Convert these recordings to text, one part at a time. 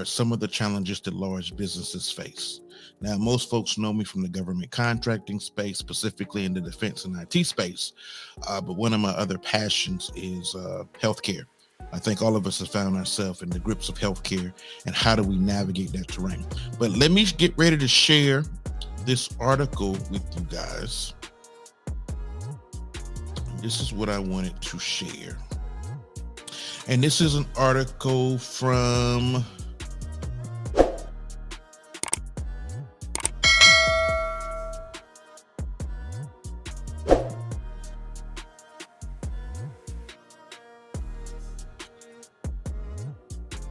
are some of the challenges that large businesses face. Now, most folks know me from the government contracting space, specifically in the defense and IT space. But one of my other passions is healthcare. I think all of us have found ourselves in the grips of healthcare, and how do we navigate that terrain? But let me get ready to share this article with you guys. This is what I wanted to share. And this is an article from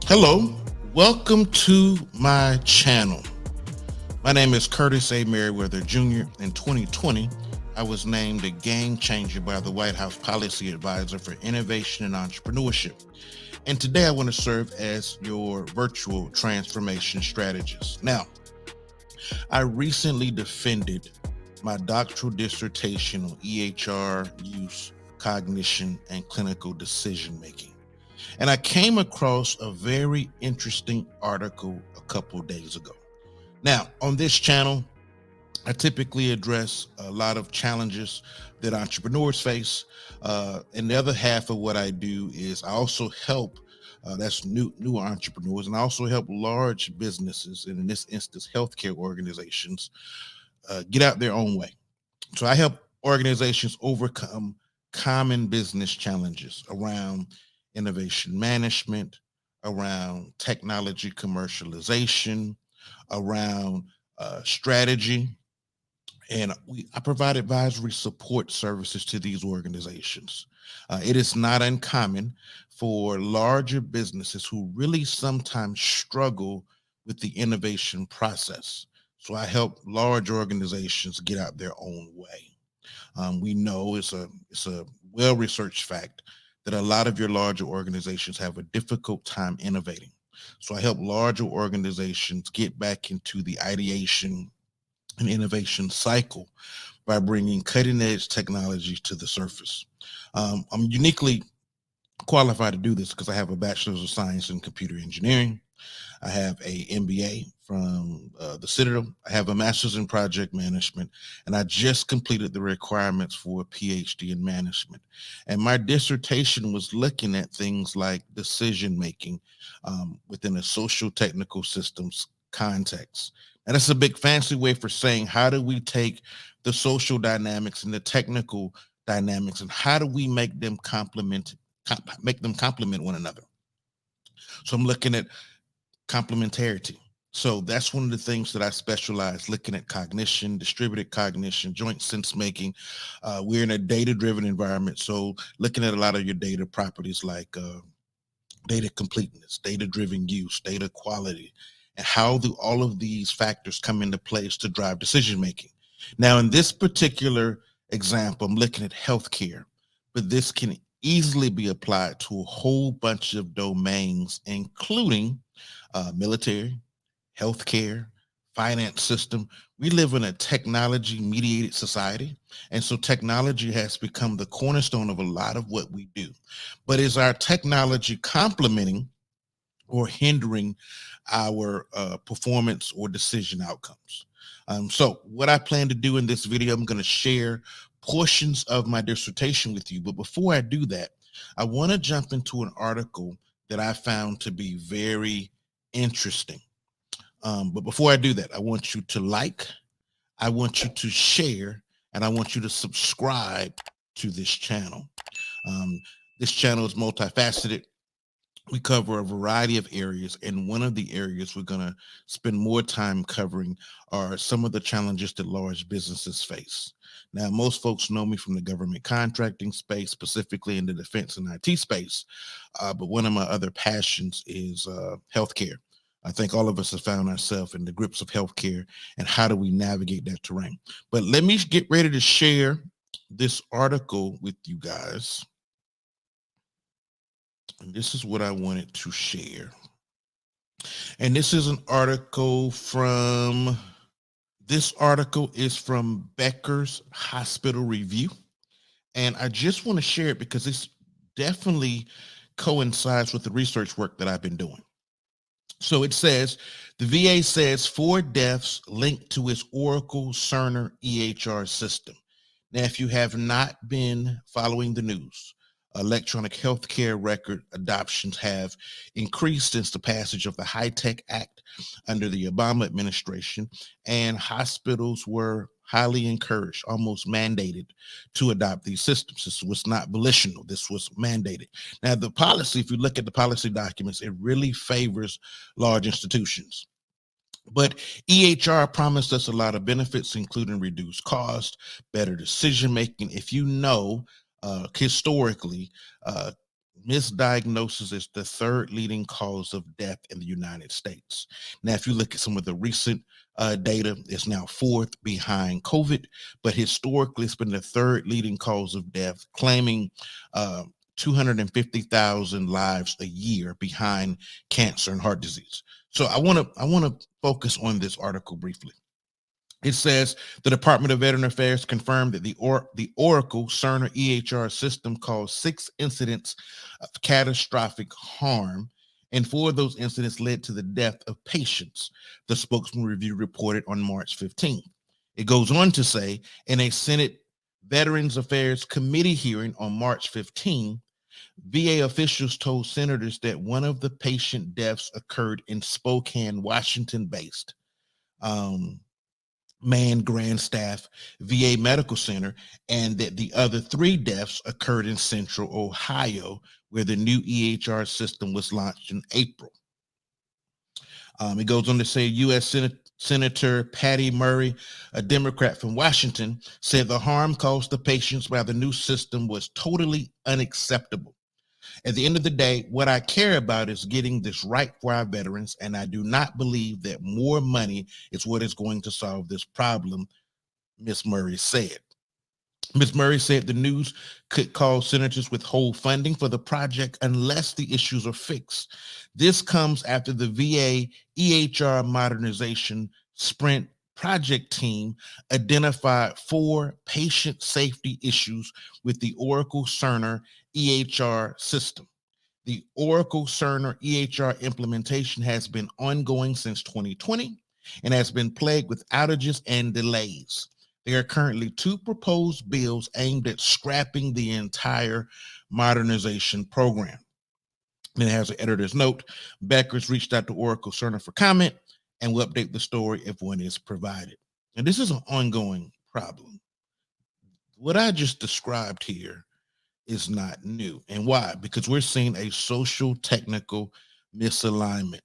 Hello, welcome to my channel. My name is Curtis A. Merriweather Jr. In 2020, I was named a game changer by the White House Policy Advisor for Innovation and Entrepreneurship. And today I want to serve as your virtual transformation strategist. Now, I recently defended my doctoral dissertation on EHR use, cognition, and clinical decision making. And I came across a very interesting article a couple days ago. Now, on this channel, I typically address a lot of challenges that entrepreneurs face. And the other half of what I do is I also help, that's new entrepreneurs, and I also help large businesses, and in this instance, healthcare organizations, get out their own way. So I help organizations overcome common business challenges around innovation management, around technology commercialization, around strategy. And I provide advisory support services to these organizations. It is not uncommon for larger businesses who really sometimes struggle with the innovation process. So I help large organizations get out their own way. We know it's a well-researched fact that a lot of your larger organizations have a difficult time innovating. So I help larger organizations get back into the ideation and innovation cycle by bringing cutting edge technologies to the surface. I'm uniquely qualified to do this because I have a bachelor's of science in computer engineering. I have a MBA from the Citadel. I have a master's in project management, and I just completed the requirements for a PhD in management. And my dissertation was looking at things like decision making within a social technical systems context. And that's a big fancy way for saying, how do we take the social dynamics and the technical dynamics, and how do we make them complement one another? So I'm looking at complementarity. So that's one of the things that I specialize, looking at cognition, distributed cognition, joint sense making. We're in a data-driven environment, so looking at a lot of your data properties like data completeness, data-driven use, data quality, and how do all of these factors come into place to drive decision making. Now, in this particular example, I'm looking at healthcare, but this can easily be applied to a whole bunch of domains, including military, healthcare, finance system. We live in a technology mediated society. And so technology has become the cornerstone of a lot of what we do. But is our technology complementing or hindering our performance or decision outcomes? So what I plan to do in this video, I'm going to share portions of my dissertation with you. But before I do that, I want to jump into an article that I found to be very interesting. But before I do that, I want you to like, I want you to share, and I want you to subscribe to this channel. This channel is multifaceted. We cover a variety of areas, and one of the areas we're going to spend more time covering are some of the challenges that large businesses face. Now, most folks know me from the government contracting space, specifically in the defense and IT space, but one of my other passions is healthcare. I think all of us have found ourselves in the grips of healthcare, and how do we navigate that terrain? But let me get ready to share this article with you guys. And this is what I wanted to share. And this is an article from, this article is from Becker's Hospital Review. And I just want to share it because this definitely coincides with the research work that I've been doing. So it says the VA says 4 deaths linked to its Oracle Cerner EHR system. Now, if you have not been following the news, electronic healthcare record adoptions have increased since the passage of the HITECH Act under the Obama administration, and hospitals were highly encouraged, almost mandated, to adopt these systems. This was not volitional, this was mandated. Now, the policy, if you look at the policy documents, it really favors large institutions. But EHR promised us a lot of benefits, including reduced cost, better decision making. If you know, historically, uh, misdiagnosis is the third leading cause of death in the United States. Now, if you look at some of the recent data, it's now fourth behind COVID, but historically, it's been the third leading cause of death, claiming uh, 250,000 lives a year behind cancer and heart disease. So I want to focus on this article briefly. It says the Department of Veteran Affairs confirmed that the Oracle Cerner EHR system caused 6 incidents of catastrophic harm, and 4 of those incidents led to the death of patients, the spokesman review reported on March 15th. It goes on to say in a Senate Veterans Affairs Committee hearing on March 15th, VA officials told senators that one of the patient deaths occurred in Spokane, Washington based Mann Grandstaff VA Medical Center, and that the other 3 deaths occurred in Central Ohio, where the new EHR system was launched in April. It goes on to say U.S. Senator Patty Murray, a Democrat from Washington, said the harm caused to patients by the new system was totally unacceptable. At the end of the day, what I care about is getting this right for our veterans, and I do not believe that more money is what is going to solve this problem, Ms. Murray said. Ms. Murray said the news could cause senators withhold funding for the project unless the issues are fixed. This comes after the VA EHR modernization sprint project team identified 4 patient safety issues with the Oracle Cerner EHR system. The Oracle Cerner EHR implementation has been ongoing since 2020 and has been plagued with outages and delays. There are currently 2 proposed bills aimed at scrapping the entire modernization program. And it has an editor's note. Becker's reached out to Oracle Cerner for comment and will update the story if one is provided. And this is an ongoing problem. What I just described here is not new. And why? Because we're seeing a social technical misalignment.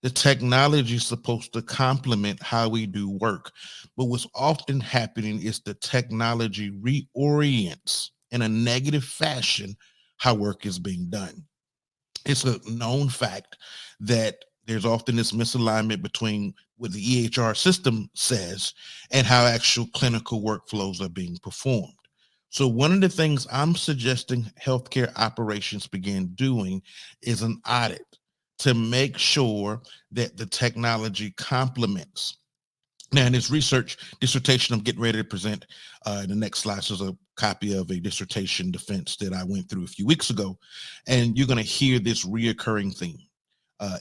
The technology is supposed to complement how we do work. But what's often happening is the technology reorients in a negative fashion how work is being done. It's a known fact that there's often this misalignment between what the EHR system says and how actual clinical workflows are being performed. So one of the things I'm suggesting healthcare operations begin doing is an audit to make sure that the technology complements. Now, in this research dissertation I'm getting ready to present, in the next slide is a copy of a dissertation defense that I went through a few weeks ago, and you're going to hear this reoccurring theme.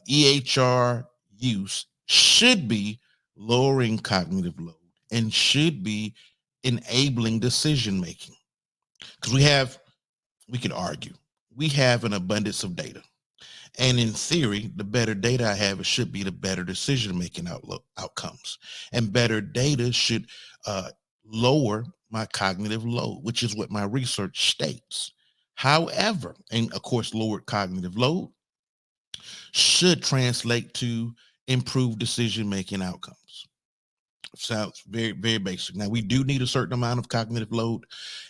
EHR use should be lowering cognitive load and should be enabling decision making. Because we could argue, we have an abundance of data. And in theory, the better data I have, it should be the better decision-making outcomes. And better data should lower my cognitive load, which is what my research states. However, and of course, lowered cognitive load should translate to improved decision-making outcomes. Sounds very, very basic. Now, we do need a certain amount of cognitive load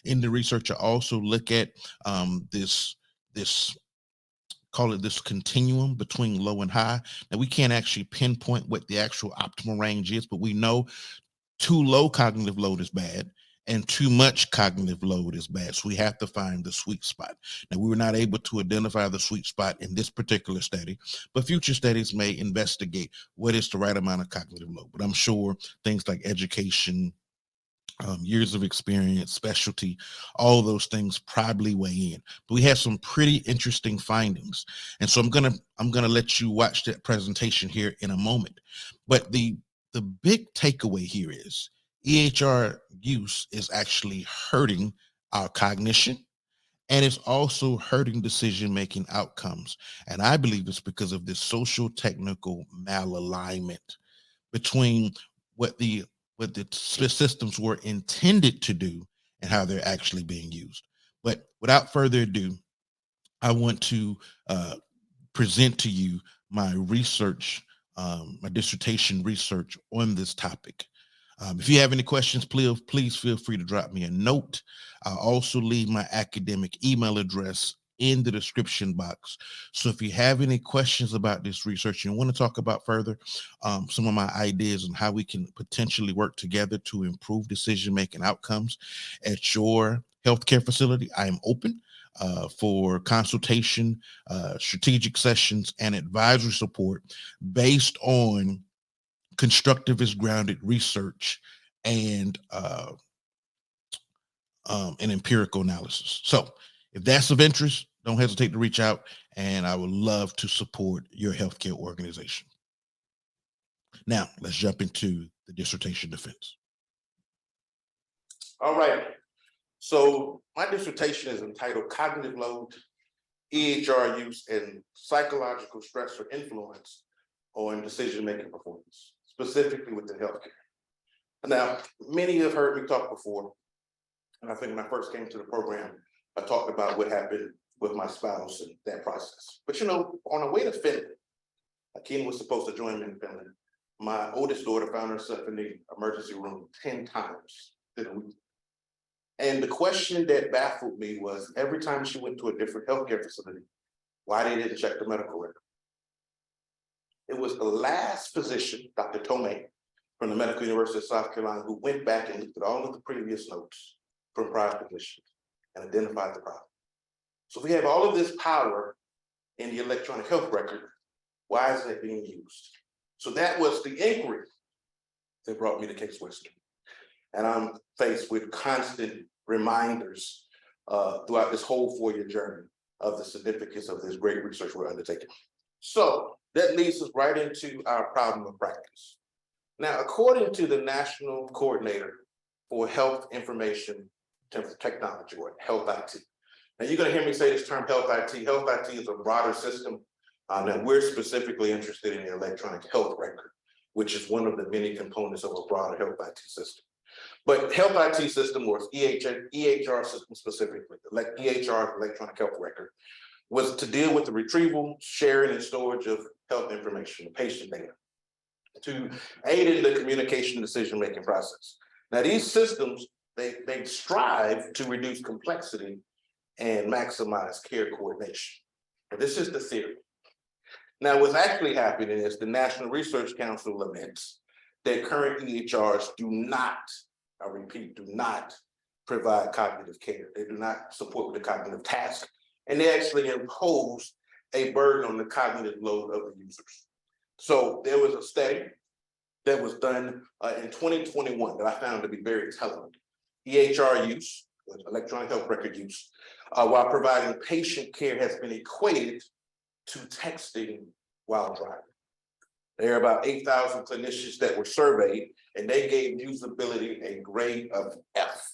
in the research. I also look at this call it this continuum between low and high. Now, we can't actually pinpoint what the actual optimal range is, but we know too low cognitive load is bad and too much cognitive load is bad. So we have to find the sweet spot. Now, we were not able to identify the sweet spot in this particular study, but future studies may investigate what is the right amount of cognitive load. But I'm sure things like education, years of experience, specialty, all those things probably weigh in. But we had some pretty interesting findings, and so I'm gonna let you watch that presentation here in a moment. But the big takeaway here is EHR use is actually hurting our cognition, and it's also hurting decision-making outcomes. And I believe it's because of this social technical malalignment between what the systems were intended to do and how they're actually being used. But without further ado, I want to present to you my research, my dissertation research on this topic. If you have any questions, please feel free to drop me a note. I'll also leave my academic email address in the description box. So if you have any questions about this research and want to talk about further, some of my ideas on how we can potentially work together to improve decision-making outcomes at your healthcare facility, I am open for consultation, strategic sessions, and advisory support based on constructivist grounded research and an empirical analysis. So if that's of interest, don't hesitate to reach out, and I would love to support your healthcare organization. Now, let's jump into the dissertation defense. All right. So my dissertation is entitled Cognitive Load, EHR Use, and Psychological Stress or Influence on Decision-Making Performance, specifically within healthcare. Now, many have heard me talk before, and I think when I first came to the program, I talked about what happened with my spouse and that process. But you know, on the way to Finland, Akina was supposed to join me in Finland. My oldest daughter found herself in the emergency room 10 times in a week. And the question that baffled me was every time she went to a different healthcare facility, why they didn't check the medical record. It was the last physician, Dr. Tomei, from the Medical University of South Carolina, who went back and looked at all of the previous notes from prior physicians and identified the problem. So if we have all of this power in the electronic health record, why isn't it being used? So that was the inquiry that brought me to Case Western. And I'm faced with constant reminders throughout this whole 4-year journey of the significance of this great research we're undertaking. So that leads us right into our problem of practice. Now, according to the National Coordinator for Health Information Technology, or Health IT. Now, you're going to hear me say this term, Health IT. Health IT is a broader system that we're specifically interested in the electronic health record, which is one of the many components of a broader health IT system. But Health IT system, or EHR system specifically, EHR, electronic health record, was to deal with the retrieval, sharing, and storage of health information, patient data, to aid in the communication and decision-making process. Now, these systems, they strive to reduce complexity and maximize care coordination. But this is the theory. Now, what's actually happening is the National Research Council laments that current EHRs do not, I repeat, do not provide cognitive care. They do not support with the cognitive task, and they actually impose a burden on the cognitive load of the users. So there was a study that was done in 2021 that I found to be very telling. EHR use, electronic health record use, while providing patient care has been equated to texting while driving. There are about 8,000 clinicians that were surveyed, and they gave usability a grade of F.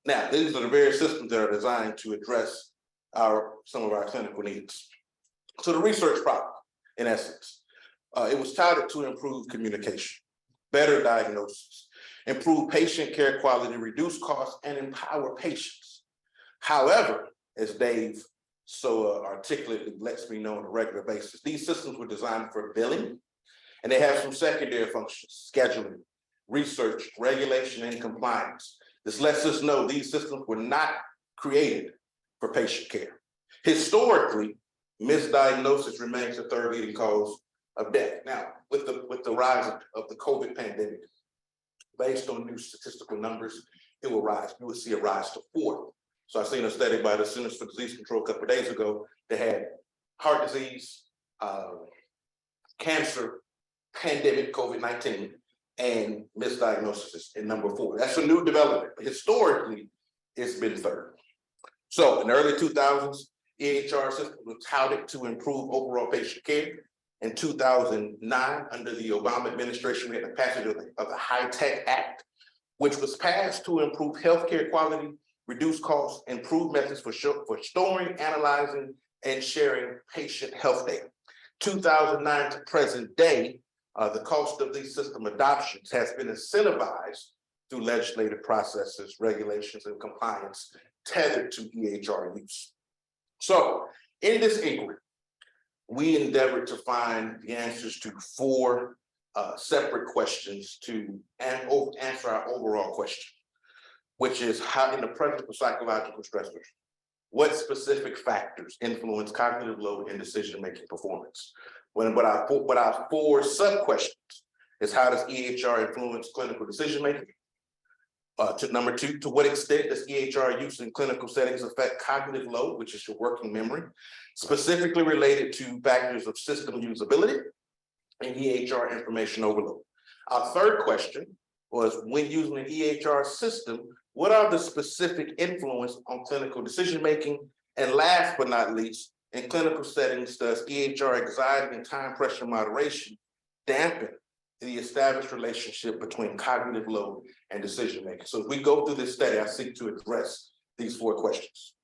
Now, these are the various systems that are designed to address some of our clinical needs. So the research problem, in essence, it was touted to improve communication, better diagnosis, improve patient care quality, reduce costs, and empower patients. However, as Dave so articulately lets me know on a regular basis, these systems were designed for billing, and they have some secondary functions: scheduling, research, regulation, and compliance. This lets us know these systems were not created for patient care. Historically, misdiagnosis remains the third leading cause of death. Now, with the rise of the COVID pandemic, based on new statistical numbers, it will rise. You will see a rise to 4. So I've seen a study by the Centers for Disease Control a couple of days ago that had heart disease, cancer, pandemic, COVID-19, and misdiagnosis in number 4. That's a new development. Historically, it's been third. So in the early 2000s, EHR system was touted to improve overall patient care. In 2009, under the Obama administration, we had the passage of the High-Tech Act, which was passed to improve healthcare quality, reduce costs, improve methods for storing, analyzing, and sharing patient health data. 2009 to present day, the cost of these system adoptions has been incentivized through legislative processes, regulations, and compliance tethered to EHR use. So in this inquiry, we endeavored to find the answers to 4 separate questions to answer our overall question, which is how, in the presence of psychological stressors, what specific factors influence cognitive load and decision-making performance? What our 4 sub-questions is, how does EHR influence clinical decision-making? To number 2, to what extent does EHR use in clinical settings affect cognitive load, which is your working memory, specifically related to factors of system usability and EHR information overload? Our third question was, when using an EHR system, what are the specific influence on clinical decision-making? And last but not least, in clinical settings, does EHR anxiety and time pressure moderation dampen the established relationship between cognitive load and decision-making? So as we go through this study, I seek to address these 4 questions.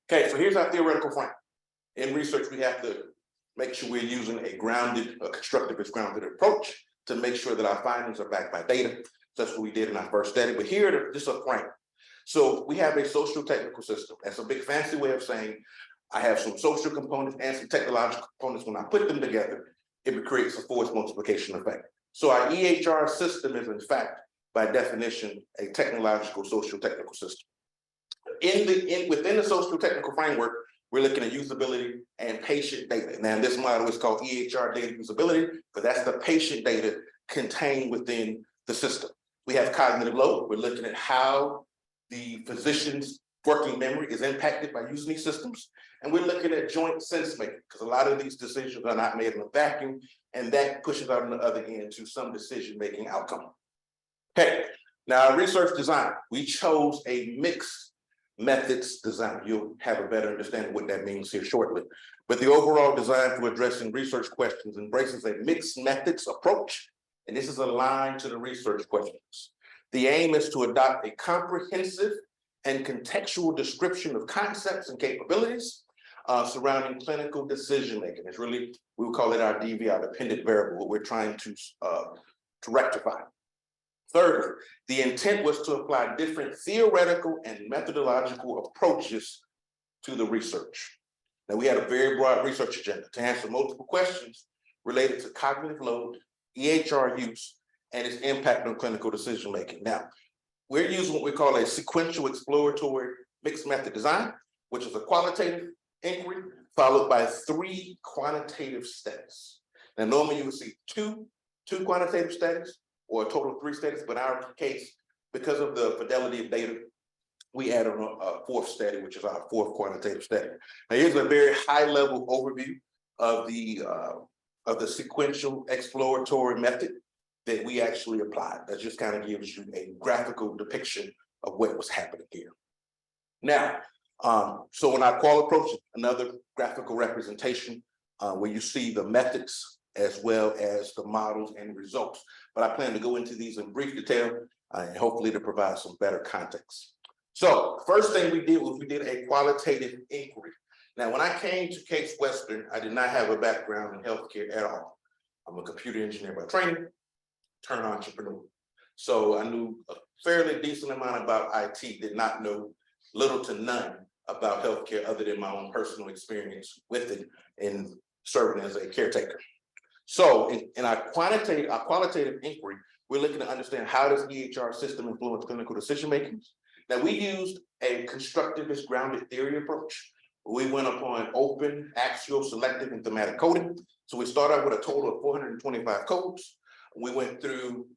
Okay, so here's our theoretical frame. In research, we have to make sure we're using a constructivist grounded approach to make sure that our findings are backed by data. That's what we did in our first study, but here, this is a frame. So we have a social technical system. That's a big fancy way of saying I have some social components and some technological components. When I put them together, it creates a force multiplication effect. So our EHR system is, in fact, by definition, a technological social technical system. Within the social technical framework, we're looking at usability and patient data. Now, this model is called EHR data usability, but that's the patient data contained within the system. We have cognitive load. We're looking at how the physician's working memory is impacted by using these systems. And we're looking at joint sense making, because a lot of these decisions are not made in a vacuum, and that pushes out on the other end to some decision-making outcome. Okay, now research design, we chose a mixed methods design. You'll have a better understanding of what that means here shortly. But the overall design for addressing research questions embraces a mixed methods approach, and this is aligned to the research questions. The aim is to adopt a comprehensive and contextual description of concepts and capabilities surrounding clinical decision-making. It's really, we would call it our DV, our dependent variable, what we're trying to rectify. Third, the intent was to apply different theoretical and methodological approaches to the research. Now, we had a very broad research agenda to answer multiple questions related to cognitive load, EHR use, and its impact on clinical decision-making. Now, we're using what we call a sequential exploratory mixed method design, which is a qualitative inquiry followed by 3 quantitative studies. Now, normally you would see two quantitative studies or a total of 3 studies, but in our case, because of the fidelity of data, we added a 4th study, which is our 4th quantitative study. Now, here's a very high-level overview of the sequential exploratory method that we actually applied. That just kind of gives you a graphical depiction of what was happening here. Now, so in our qual approach, another graphical representation where you see the methods as well as the models and results. But I plan to go into these in brief detail and hopefully to provide some better context. So first thing we did was we did a qualitative inquiry. Now, when I came to Case Western, I did not have a background in healthcare at all. I'm a computer engineer by training, turned entrepreneur. So I knew a fairly decent amount about IT, did not know little to none about healthcare other than my own personal experience with it in serving as a caretaker. So in our qualitative inquiry, we're looking to understand how does EHR system influence clinical decision-making. Now, we used a constructivist grounded theory approach. We went upon open, axial, selective, and thematic coding. So we started out with a total of 425 codes. We went through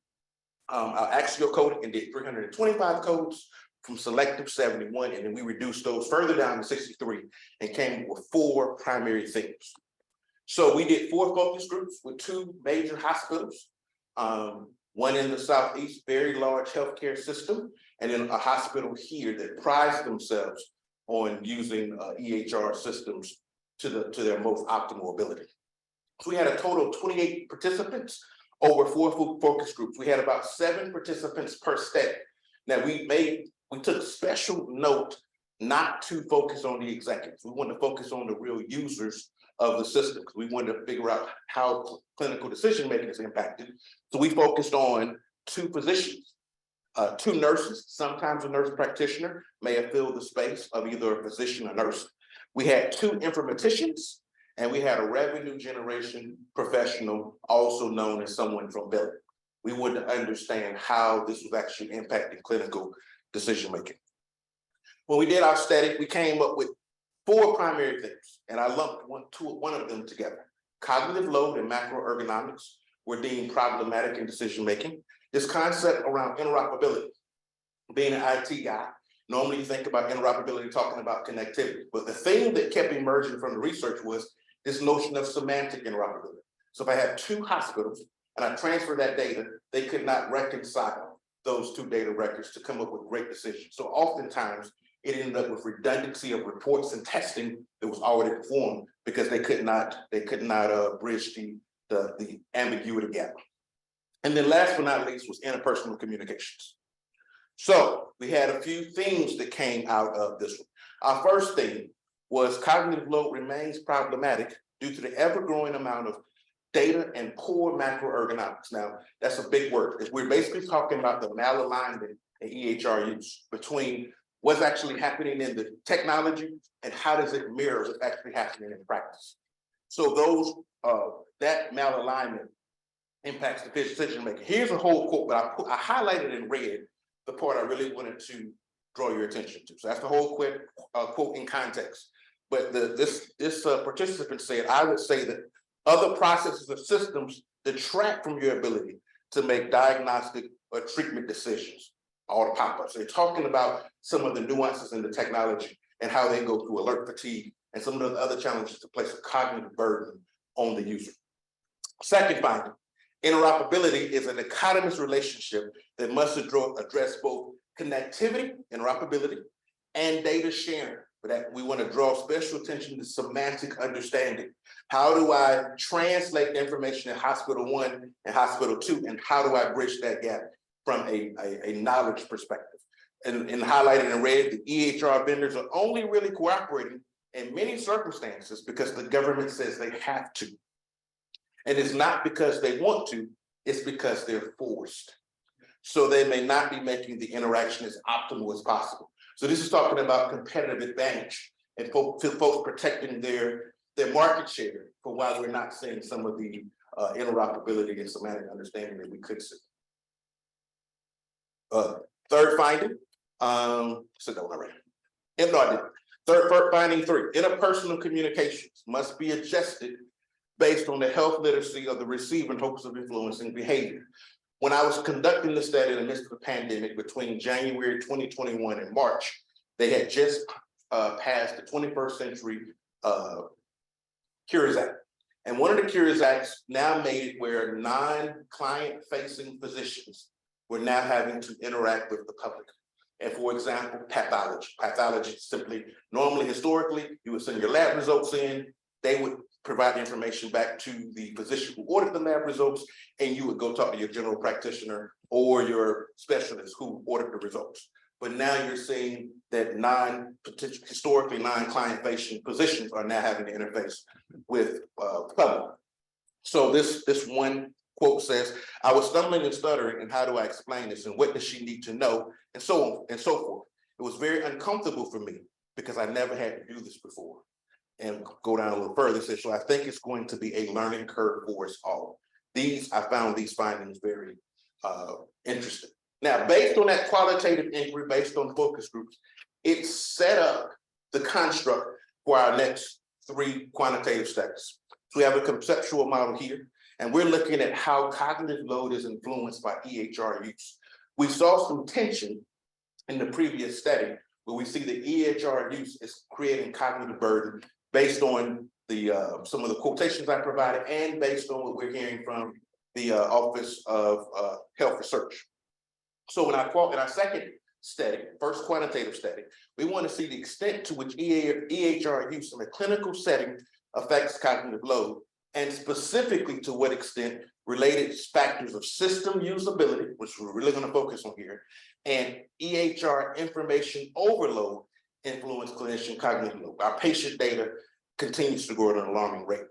our axial coding and did 325 codes, from selective 71, and then we reduced those further down to 63 and came with 4 primary themes. So we did 4 focus groups with 2 major hospitals. one in the Southeast, very large healthcare system, and then a hospital here that prides themselves on using EHR systems to their most optimal ability. So we had a total of 28 participants over 4 focus groups. We had about 7 participants per study. Now we took special note not to focus on the executives. We wanted to focus on the real users of the system. We wanted to figure out how clinical decision making is impacted. So we focused on 2 physicians, 2 nurses. Sometimes a nurse practitioner may have filled the space of either a physician or nurse. We had 2 informaticians, and we had a revenue generation professional, also known as someone from billing. We wanted to understand how this was actually impacting clinical decision making. When we did our study, we came up with 4 primary things, and I lumped one of them together. Cognitive load and macroergonomics were deemed problematic in decision making. This concept around interoperability. Being an IT guy, normally you think about interoperability talking about connectivity, but the thing that kept emerging from the research was this notion of semantic interoperability. So if I have 2 hospitals and I transfer that data, they could not reconcile those 2 data records to come up with great decisions. So oftentimes it ended up with redundancy of reports and testing that was already performed because they could not bridge the ambiguity gap. And then last but not least was interpersonal communications. So we had a few themes that came out of this one. Our first theme was cognitive load remains problematic due to the ever-growing amount of data and poor macroergonomics. Now, that's a big word. We're basically talking about the malalignment in EHR use between what's actually happening in the technology and how does it mirror what's actually happening in practice. So that malalignment impacts the decision making. Here's a whole quote, but I highlighted in red the part I really wanted to draw your attention to. So that's the whole quote in context. But this participant said, I would say that other processes or systems detract from your ability to make diagnostic or treatment decisions. All the pop-ups. They're talking about some of the nuances in the technology and how they go through alert fatigue and some of the other challenges to place a cognitive burden on the user. Second finding, interoperability is an dichotomous relationship that must address both connectivity, interoperability, and data sharing. For that, we want to draw special attention to semantic understanding. How do I translate the information in hospital 1 and hospital 2, and how do I bridge that gap from a knowledge perspective? And highlighted in red, the EHR vendors are only really cooperating in many circumstances because the government says they have to. And it's not because they want to, it's because they're forced. So they may not be making the interaction as optimal as possible. So this is talking about competitive advantage and folks protecting their market share for why we're not seeing some of the interoperability and semantic understanding that we could see. Third finding, said that one already. No, I didn't. Third finding 3, interpersonal communications must be adjusted based on the health literacy of the receiver in hopes of influencing behavior. When I was conducting the study in the midst of the pandemic between January 2021 and March, they had just passed the 21st Century Cures Act. And one of the Cures Acts now made it where non-client facing physicians were now having to interact with the public. And for example, pathology. Pathology simply, normally, historically, you would send your lab results in, they would provide the information back to the physician who ordered the lab results, and you would go talk to your general practitioner or your specialist who ordered the results. But now you're seeing that historically non-client facing physicians are now having to interface with public. So this one quote says, I was stumbling and stuttering, and how do I explain this? And what does she need to know? And so on and so forth. It was very uncomfortable for me because I never had to do this before. And go down a little further, says, so I think it's going to be a learning curve for us all. I found these findings very interesting. Now, based on that qualitative inquiry, based on focus groups, it set up the construct for our next 3 quantitative studies. So we have a conceptual model here, and we're looking at how cognitive load is influenced by EHR use. We saw some tension in the previous study where we see the EHR use is creating cognitive burden based on the some of the quotations I provided and based on what we're hearing from the Office of Health Research. So in our second study, first quantitative study, we want to see the extent to which EHR use in a clinical setting affects cognitive load, and specifically to what extent related factors of system usability, which we're really going to focus on here, and EHR information overload influence clinician cognitive load. Our patient data continues to grow at an alarming rate.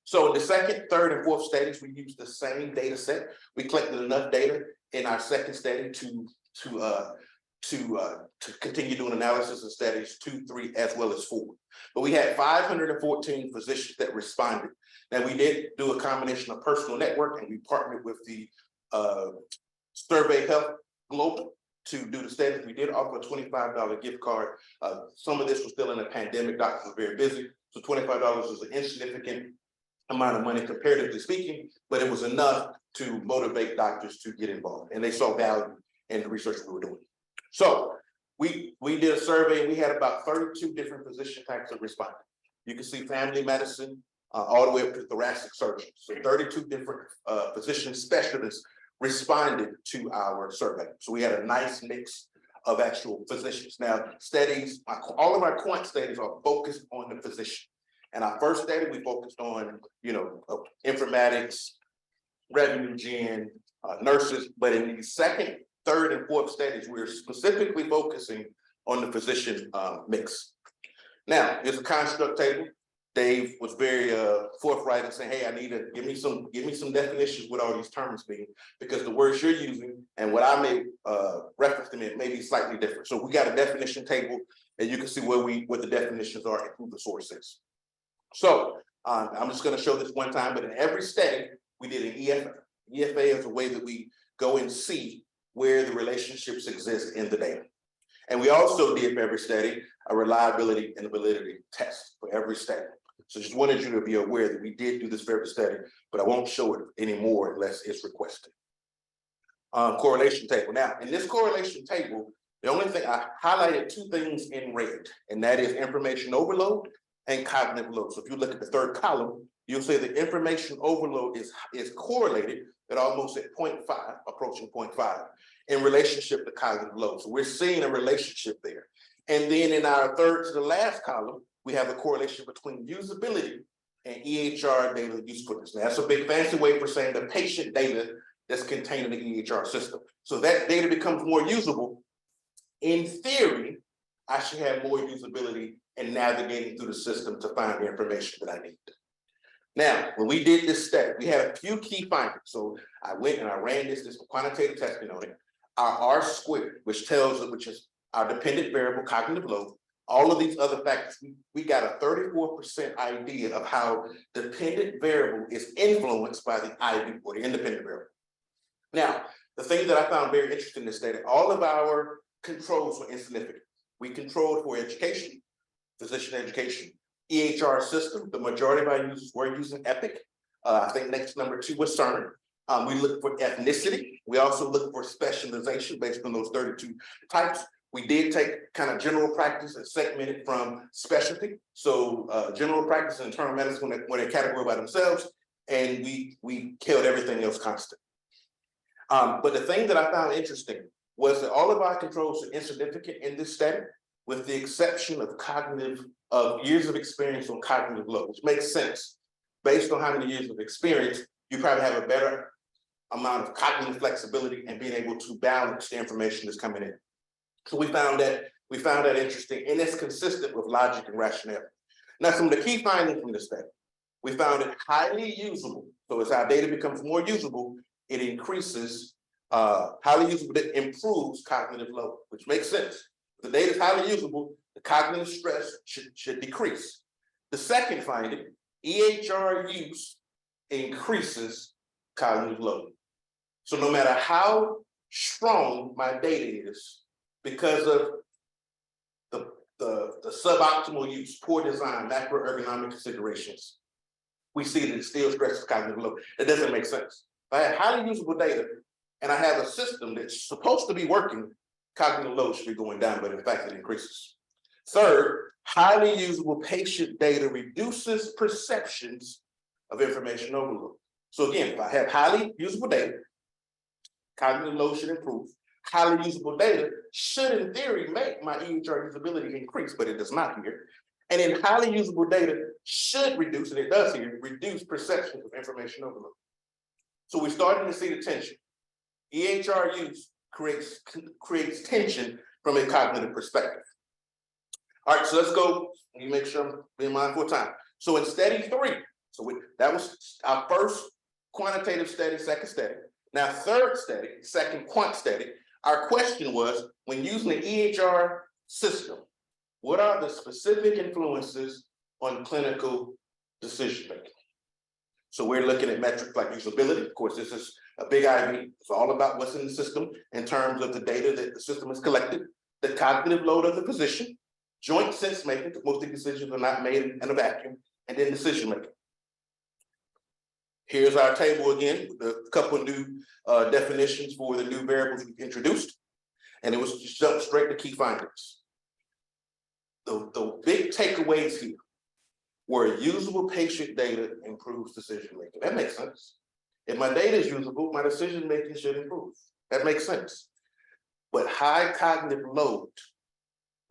So in the second, third, and fourth studies, we used the same data set. We collected enough data in our second study to continue doing analysis of studies 2, 3, as well as 4. But we had 514 physicians that responded. Now, we did do a combination of personal network, and we partnered with the Survey Health Global to do the studies. We did offer a $25 gift card. Some of this was still in a pandemic. Doctors were very busy. So $25 is an insignificant amount of money, comparatively speaking, but it was enough to motivate doctors to get involved. And they saw value in the research we were doing. So we did a survey, and we had about 32 different physician types that responded. You can see family medicine, all the way up to thoracic surgeons. So 32 different physician specialists responded to our survey. So we had a nice mix of actual physicians. Now, studies, all of our quant studies are focused on the physician. And our first study, we focused on, informatics, revenue gen, nurses. But in the second, third, and fourth studies, we're specifically focusing on the physician mix. Now, here's a construct table. Dave was very forthright in saying, hey, I need to give me some definitions what all these terms mean, because the words you're using and what I may reference them in may be slightly different. So we got a definition table, and you can see what the definitions are and who the source is. So I'm just going to show this one time, but in every study, we did an EFA. EFA is a way that we go and see where the relationships exist in the data. And we also did for every study a reliability and validity test for every study. So just wanted you to be aware that we did do this for every study, but I won't show it anymore unless it's requested. Correlation table. Now, in this correlation table, the only thing I highlighted 2 things in red, and that is information overload and cognitive load. So if you look at the third column, you'll see the information overload is correlated at almost at 0.5, approaching 0.5, in relationship to cognitive load. So we're seeing a relationship there. And then in our third to the last column, we have a correlation between usability and EHR data usefulness. Now, that's a big fancy way for saying the patient data that's contained in the EHR system. So that data becomes more usable. In theory, I should have more usability in navigating through the system to find the information that I need. Now, when we did this study, we had a few key findings. So I went and I ran this quantitative testing on it. Our R squared, which is our dependent variable cognitive load, all of these other factors, we got a 34% idea of how dependent variable is influenced by the IV, or the independent variable. Now, the thing that I found very interesting in this study, all of our controls were insignificant. We controlled for education, physician education, EHR system. The majority of our users were using Epic. I think next number 2 was Cerner. We looked for ethnicity. We also looked for specialization based on those 32 types. We did take kind of general practice and segment it from specialty. So general practice and internal medicine were a category by themselves, and we killed everything else constant. But the thing that I found interesting was that all of our controls are insignificant in this study, with the exception of years of experience on cognitive load, which makes sense. Based on how many years of experience, you probably have a better amount of cognitive flexibility and being able to balance the information that's coming in. So we found that interesting, and it's consistent with logic and rationale. Now, some of the key findings from this study, we found it highly usable. So as our data becomes more usable, it increases, highly usable, it improves cognitive load, which makes sense. If the data is highly usable, the cognitive stress should decrease. The second finding, EHR use increases cognitive load. So no matter how strong my data is, because of the suboptimal use, poor design, macroergonomic considerations, we see that it still stresses cognitive load. It doesn't make sense. If I have highly usable data and I have a system that's supposed to be working, cognitive load should be going down, but in fact it increases. Third, highly usable patient data reduces perceptions of information overload. So again, if I have highly usable data, cognitive load should improve. Highly usable data should, in theory, make my EHR usability increase, but it does not here. And then highly usable data should reduce, and it does here, reduce perceptions of information overload. So we're starting to see the tension. EHR use creates tension from a cognitive perspective. All right, so let's go. Let me make sure I'm being mindful of time. So in study 3, that was our first quantitative study, second study. Now, third study, second quant study, our question was, when using the EHR system, what are the specific influences on clinical decision-making? So we're looking at metrics like usability. Of course, this is a big IV. It's all about what's in the system in terms of the data that the system has collected, the cognitive load of the physician, joint sense-making, because most of the decisions are not made in a vacuum, and then decision-making. Here's our table again, with a couple of new definitions for the new variables we introduced, and it was just jump straight to key findings. The big takeaways here were usable patient data improves decision-making. That makes sense. If my data is usable, my decision-making should improve. That makes sense. But high cognitive load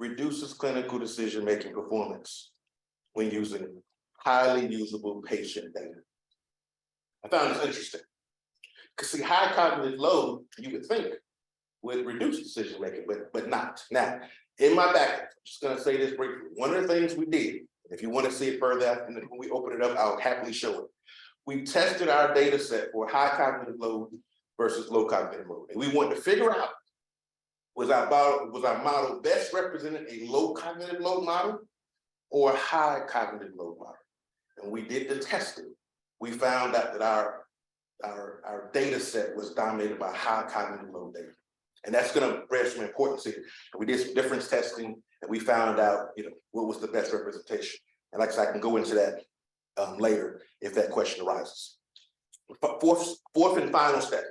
reduces clinical decision-making performance when using highly usable patient data. I found this interesting. Because see, high cognitive load, you would think, would reduce decision-making, but not. Now, in my background, I'm just gonna say this briefly. One of the things we did, if you want to see it further, and when we open it up, I'll happily show it. We tested our data set for high cognitive load versus low cognitive load. And we wanted to figure out, was our model best represented a low cognitive load model or a high cognitive load model? And we did the testing. We found out that our data set was dominated by high cognitive load data. And that's gonna bear some importance here. We did some difference testing and we found out, what was the best representation. And like I said, I can go into that later if that question arises. Fourth and final step.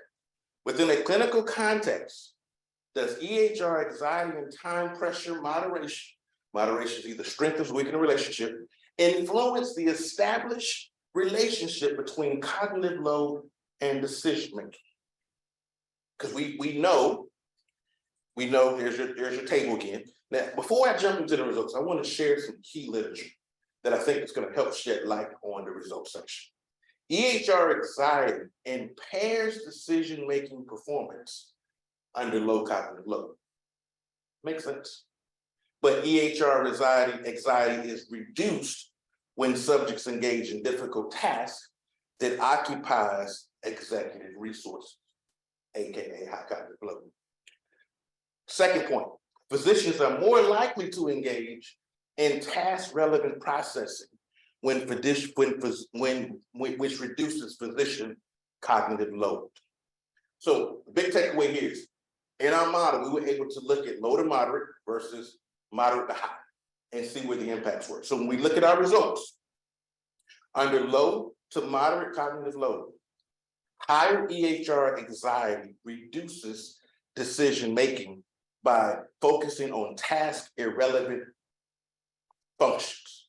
Within a clinical context, does EHR anxiety and time pressure moderation is either strengthens or weakens a relationship, influence the established relationship between cognitive load and decision making? Because we know there's your table again. Now, before I jump into the results, I want to share some key literature that I think is going to help shed light on the results section. EHR anxiety impairs decision-making performance under low cognitive load. Makes sense. But EHR anxiety is reduced when subjects engage in difficult tasks that occupies executive resources, AKA high cognitive load. Second point, physicians are more likely to engage in task-relevant processing which reduces physician cognitive load. So the big takeaway here is, in our model, we were able to look at low to moderate versus moderate to high and see where the impacts were. So when we look at our results, under low to moderate cognitive load, higher EHR anxiety reduces decision-making by focusing on task-irrelevant functions.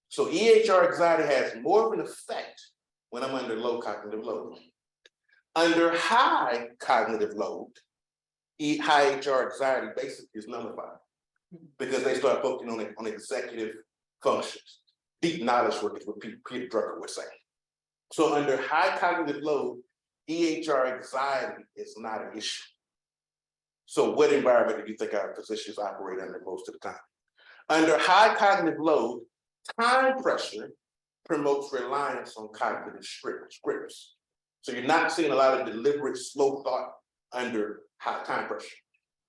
So EHR anxiety has more of an effect when I'm under low cognitive load. Under high cognitive load, high EHR anxiety basically is nullified because they start focusing on executive functions. Deep knowledge work is what Peter Drucker would say. So under high cognitive load, EHR anxiety is not an issue. So what environment do you think our physicians operate under most of the time? Under high cognitive load, time pressure promotes reliance on cognitive scripts. So you're not seeing a lot of deliberate, slow thought under high time pressure.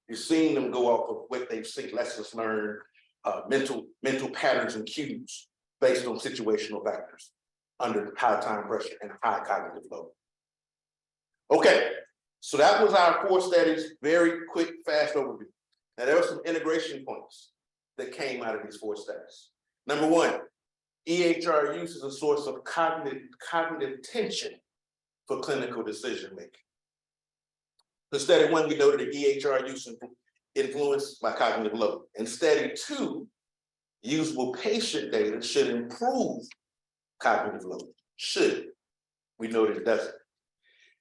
You're seeing them go off of what they've seen, lessons learned, mental patterns and cues based on situational factors under high time pressure and high cognitive load. Okay, so that was our 4 studies, very quick, fast overview. Now there were some integration points that came out of these 4 studies. Number 1, EHR use is a source of cognitive tension for clinical decision making. In study 1, we noted that EHR use influenced by cognitive load. In study 2, usable patient data should improve cognitive load. Should. We know that it doesn't.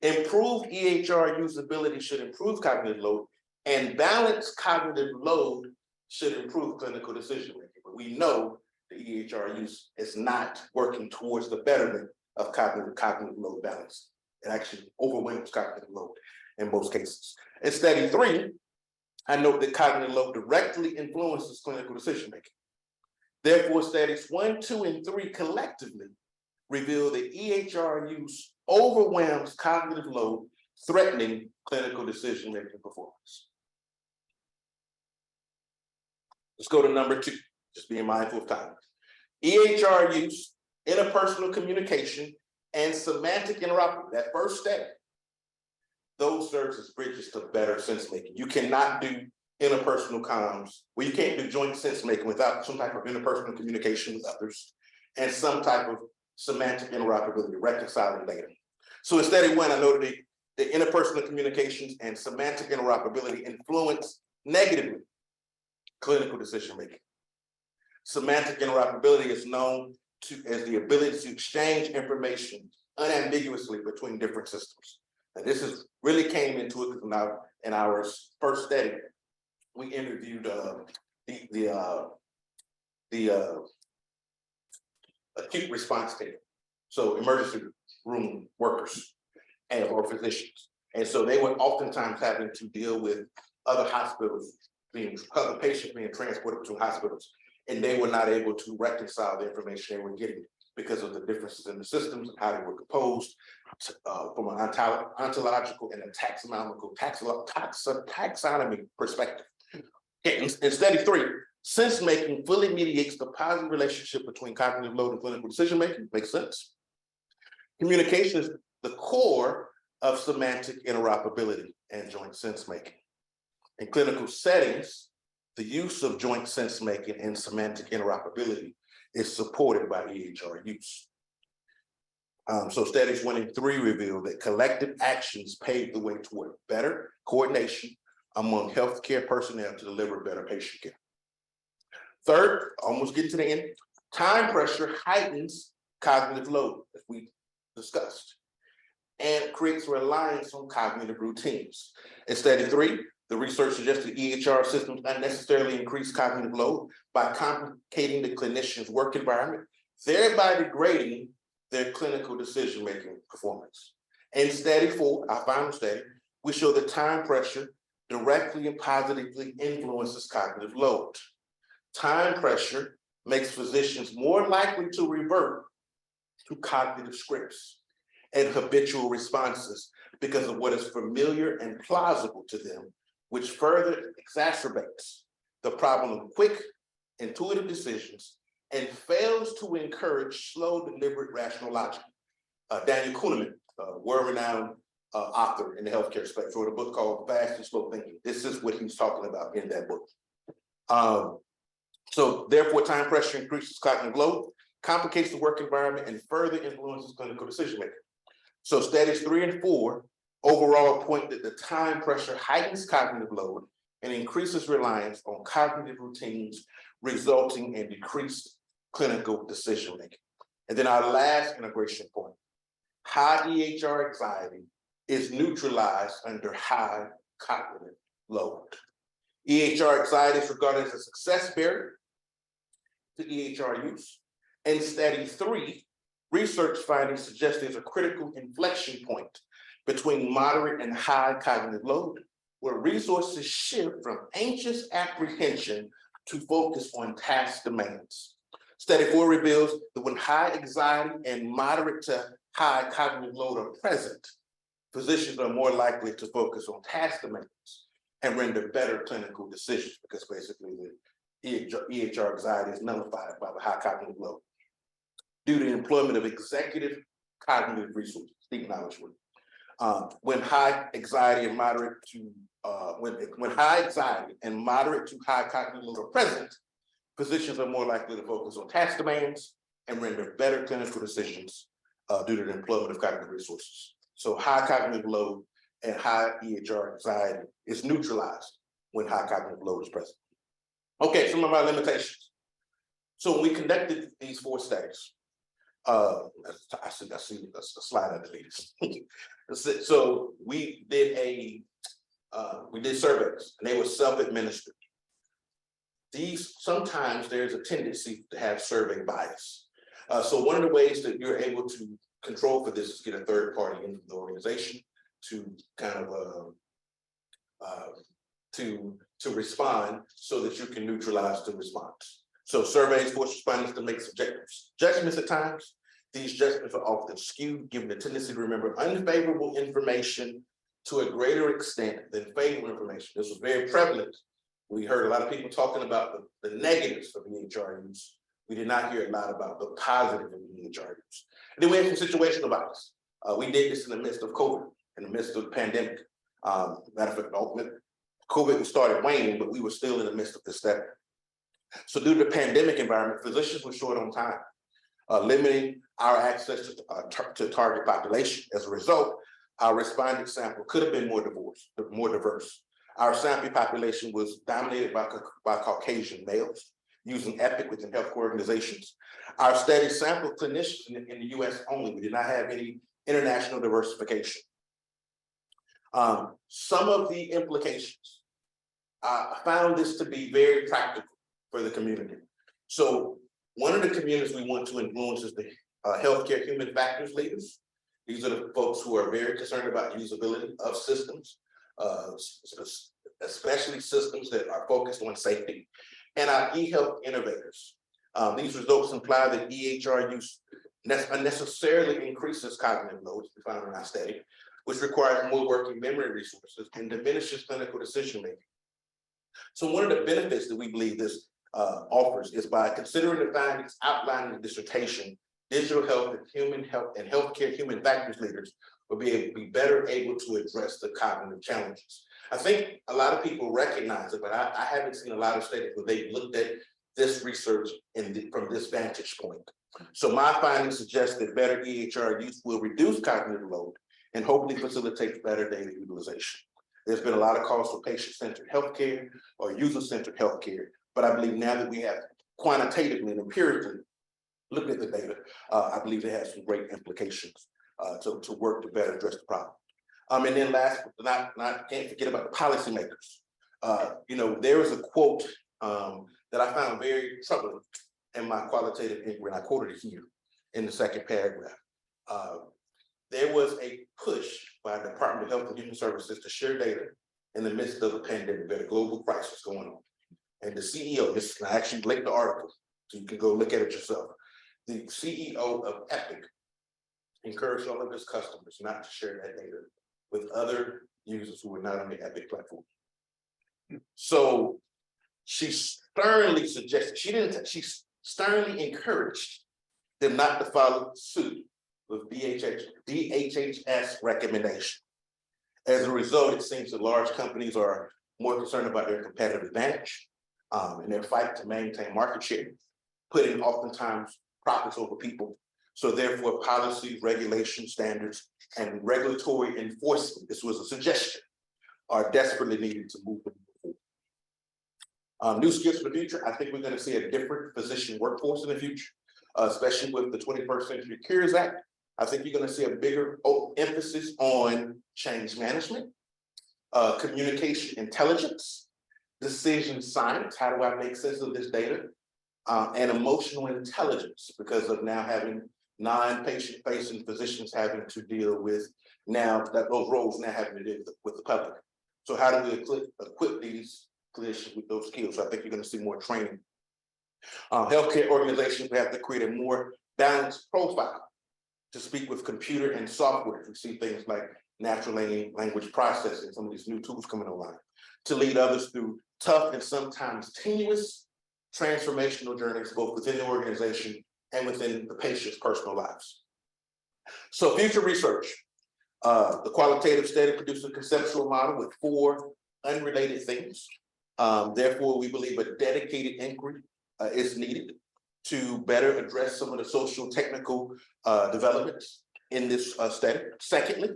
Improved EHR usability should improve cognitive load, and balanced cognitive load should improve clinical decision making. But we know the EHR use is not working towards the betterment of cognitive load balance. It actually overwhelms cognitive load in most cases. In study 3, I note that cognitive load directly influences clinical decision making. Therefore, studies 1, 2, and 3 collectively reveal that EHR use overwhelms cognitive load, threatening clinical decision making performance. Let's go to number 2, just being mindful of time. EHR use, interpersonal communication, and semantic interoperability, that first step, those serve as bridges to better sense making. You cannot do interpersonal comms, well, you can't do joint sense making without some type of interpersonal communication with others and some type of semantic interoperability, reconciling data. So in study 1, I noted the interpersonal communications and semantic interoperability influence negatively clinical decision making. Semantic interoperability is known as the ability to exchange information unambiguously between different systems. And this is really came into it in our first study. We interviewed the acute response team, so emergency room workers or physicians. And so they were oftentimes having to deal with other hospitals, other patients being transported between hospitals, and they were not able to reconcile the information they were getting because of the differences in the systems and how they were composed from an ontological and a taxonomy perspective. Okay, in study 3, sense making fully mediates the positive relationship between cognitive load and clinical decision making. Makes sense. Communication is the core of semantic interoperability and joint sense making. In clinical settings, the use of joint sense making and semantic interoperability is supported by EHR use. So studies 1 and 3 reveal that collective actions pave the way toward better coordination among healthcare personnel to deliver better patient care. Third, almost getting to the end, time pressure heightens cognitive load, as we discussed, and creates reliance on cognitive routines. In study 3, the research suggests that EHR systems unnecessarily increase cognitive load by complicating the clinician's work environment, thereby degrading their clinical decision-making performance. In study 4, our final study, we show that time pressure directly and positively influences cognitive load. Time pressure makes physicians more likely to revert to cognitive scripts and habitual responses because of what is familiar and plausible to them, which further exacerbates the problem of quick, intuitive decisions and fails to encourage slow, deliberate, rational logic. Daniel Kahneman, world-renowned author in the healthcare space, wrote a book called Fast and Slow Thinking. This is what he's talking about in that book. So therefore, time pressure increases cognitive load, complicates the work environment, and further influences clinical decision-making. So studies 3 and 4 overall point that the time pressure heightens cognitive load and increases reliance on cognitive routines, resulting in decreased clinical decision-making. And then our last integration point, high EHR anxiety is neutralized under high cognitive load. EHR anxiety is regarded as a success barrier to EHR use. In study 3, research findings suggest there's a critical inflection point between moderate and high cognitive load, where resources shift from anxious apprehension to focus on task demands. Study 4 reveals that when high anxiety and moderate to high cognitive load are present, physicians are more likely to focus on task demands and render better clinical decisions, because basically the EHR anxiety is nullified by the high cognitive load due to the employment of executive cognitive resources, deep knowledge work. When high anxiety and moderate to when high anxiety and moderate to high cognitive load are present, physicians are more likely to focus on task demands and render better clinical decisions due to the employment of cognitive resources. So high cognitive load and high EHR anxiety is neutralized when high cognitive load is present. Okay, some of our limitations. So when we conducted these 4 studies, I see a slide I deleted. So we did surveys, and they were self-administered. Sometimes there's a tendency to have survey bias. So one of the ways that you're able to control for this is get a third party into the organization to kind of to respond so that you can neutralize the response. So surveys force respondents to make subjective judgments at times. These judgments are often skewed, given the tendency to remember unfavorable information to a greater extent than favorable information. This was very prevalent. We heard a lot of people talking about the negatives of EHR use. We did not hear a lot about the positive of EHR use. And then we had some situational bias. We did this in the midst of COVID, in the midst of the pandemic. Matter of fact, COVID started waning, but we were still in the midst of this study. So due to the pandemic environment, physicians were short on time, limiting our access to target population. As a result, our respondent sample could have been more diverse. Our sample population was dominated by Caucasian males using EPIC within healthcare organizations. Our study sampled clinicians in the US only. We did not have any international diversification. Some of the implications, I found this to be very practical for the community. So one of the communities we want to influence is the healthcare human factors leaders. These are the folks who are very concerned about the usability of systems, especially systems that are focused on safety, and our e-health innovators. These results imply that EHR use unnecessarily increases cognitive loads, we found in our study, which requires more working memory resources and diminishes clinical decision-making. So one of the benefits that we believe this offers is by considering the findings outlined in the dissertation, digital health and healthcare human factors leaders will be better able to address the cognitive challenges. I think a lot of people recognize it, but I haven't seen a lot of studies where they've looked at this research from this vantage point. So my findings suggest that better EHR use will reduce cognitive load and hopefully facilitate better data utilization. There's been a lot of calls for patient-centered healthcare or user-centered healthcare, but I believe now that we have quantitatively and empirically looked at the data, I believe it has some great implications to work to better address the problem. And then last, but can't forget about the policymakers. There is a quote that I found very troubling in my qualitative inquiry, and I quoted it here in the second paragraph. There was a push by the Department of Health and Human Services to share data in the midst of a pandemic, a global crisis going on. And the CEO, I actually linked the article, so you can go look at it yourself. The CEO of EPIC encouraged all of his customers not to share that data with other users who were not on the EPIC platform. So she sternly suggested, she sternly encouraged them not to follow suit with DHHS recommendation. As a result, it seems that large companies are more concerned about their competitive advantage in their fight to maintain market share, putting oftentimes profits over people. So therefore, policy, regulation, standards, and regulatory enforcement, this was a suggestion, are desperately needed to move forward. New skills for the future, I think we're going to see a different physician workforce in the future, especially with the 21st Century Cures Act. I think you're going to see a bigger emphasis on change management, communication intelligence, decision science, how do I make sense of this data, and emotional intelligence, because of now having non-patient facing physicians having to deal with those roles now having to deal with the public. So how do we equip these clinicians with those skills? So I think you're going to see more training. Healthcare organizations have to create a more balanced profile to speak with computer and software. We see things like natural language processing, some of these new tools coming online, to lead others through tough and sometimes tenuous transformational journeys, both within the organization and within the patient's personal lives. So future research, the qualitative study produced a conceptual model with 4 unrelated things. Therefore, we believe a dedicated inquiry is needed to better address some of the social technical developments in this study. Secondly,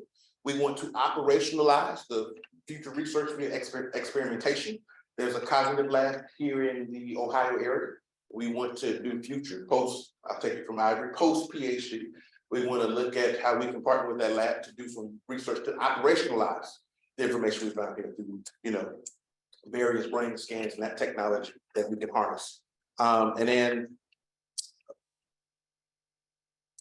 we want to operationalize the future research via experimentation. There's a cognitive lab here in the Ohio area we want to do future post, I'll take it from Ivory, post PhD. We want to look at how we can partner with that lab to do some research to operationalize the information we found here through, various brain scans and that technology that we can harness. And then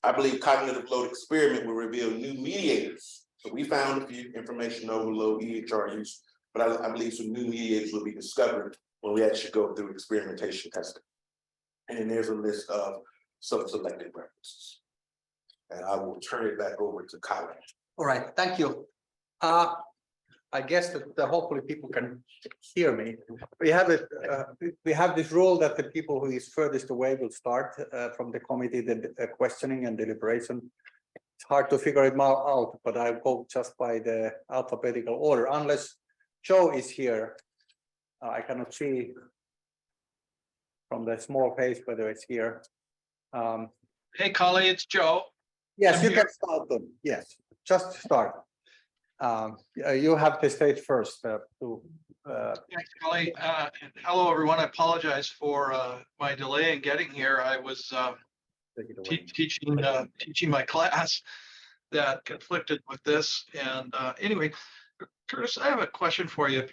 I believe cognitive load experiment will reveal new mediators. So we found a few information overload, EHR use, but I believe some new mediators will be discovered when we actually go through experimentation testing. And then there's a list of some selected references. And I will turn it back over to Colin. All right, thank you. I guess that hopefully people can hear me. We have we have this rule that the people who is furthest away will start from the committee, the questioning and deliberation. It's hard to figure it out, but I'll go just by the alphabetical order, unless Joe is here. I cannot see from the small page whether it's here. Hey, Collie, it's Joe. Yes, I'm you here. can start them. Yes, just start. You have the stage first. Thanks, Collie. Hello, everyone. I apologize for my delay in getting here. I was Take it away. teaching my class that conflicted with this. And anyway, Curtis, I have a question for you.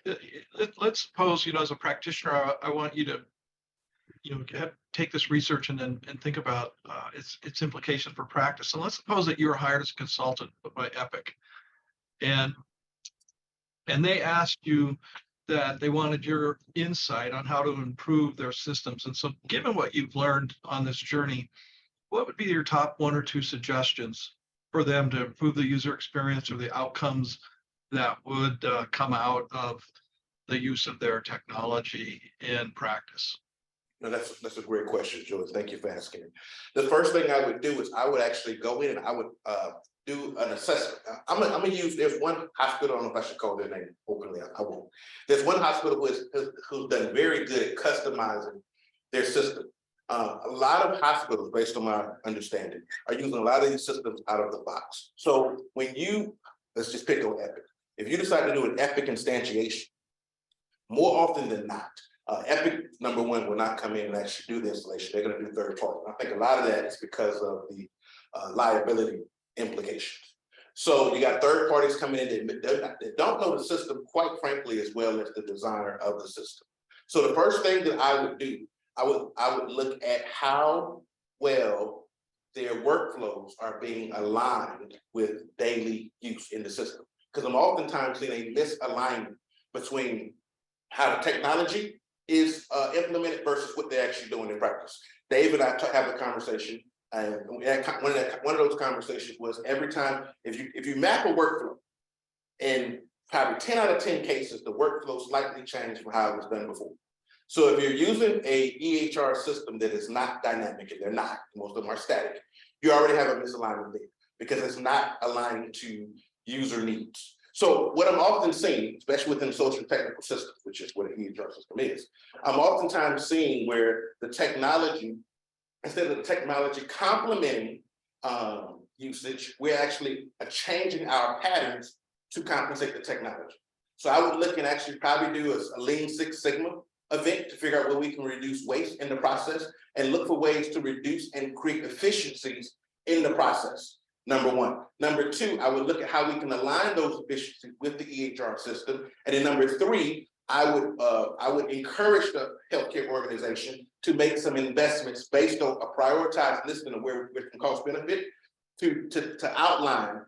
Let's suppose, as a practitioner, I want you to, take this research and then think about its implications for practice. And let's suppose that you were hired as a consultant by Epic, and they asked you that they wanted your insight on how to improve their systems. And so, given what you've learned on this journey, what would be your top 1 or 2 suggestions for them to improve the user experience or the outcomes that would come out of the use of their technology in practice? No, that's a great question, George. Thank you for asking. The first thing I would do is I would actually go in and I would do an assessment. I'm gonna use, there's one hospital, I don't know if I should call their name openly, I won't. There's one hospital who's done very good at customizing their system. A lot of hospitals, based on my understanding, are using a lot of these systems out of the box. So when let's just pick on Epic. If you decide to do an Epic instantiation, more often than not, Epic, number one, will not come in and actually do the installation. They're going to do third party. I think a lot of that is because of the liability implications. So you got third parties coming in that don't know the system, quite frankly, as well as the designer of the system. So the first thing that I would do, I would look at how well their workflows are being aligned with daily use in the system. Because I'm oftentimes seeing a misalignment between how the technology is implemented versus what they're actually doing in practice. Dave and I have a conversation, and one of those conversations was every time, if you map a workflow, in probably 10 out of 10 cases, the workflow slightly changed from how it was done before. So if you're using a EHR system that is not dynamic, and they're not, most of them are static, you already have a misalignment there because it's not aligning to user needs. So what I'm often seeing, especially within social technical systems, which is what an EHR system is, I'm oftentimes seeing where the technology, instead of the technology complementing usage, we're actually changing our patterns to compensate the technology. So I would look and actually probably do a Lean Six Sigma event to figure out where we can reduce waste in the process and look for ways to reduce and create efficiencies in the process. Number one. Number two, I would look at how we can align those efficiencies with the EHR system. And then number three, I would encourage the healthcare organization to make some investments based on a prioritized listing of where it can cost benefit to outline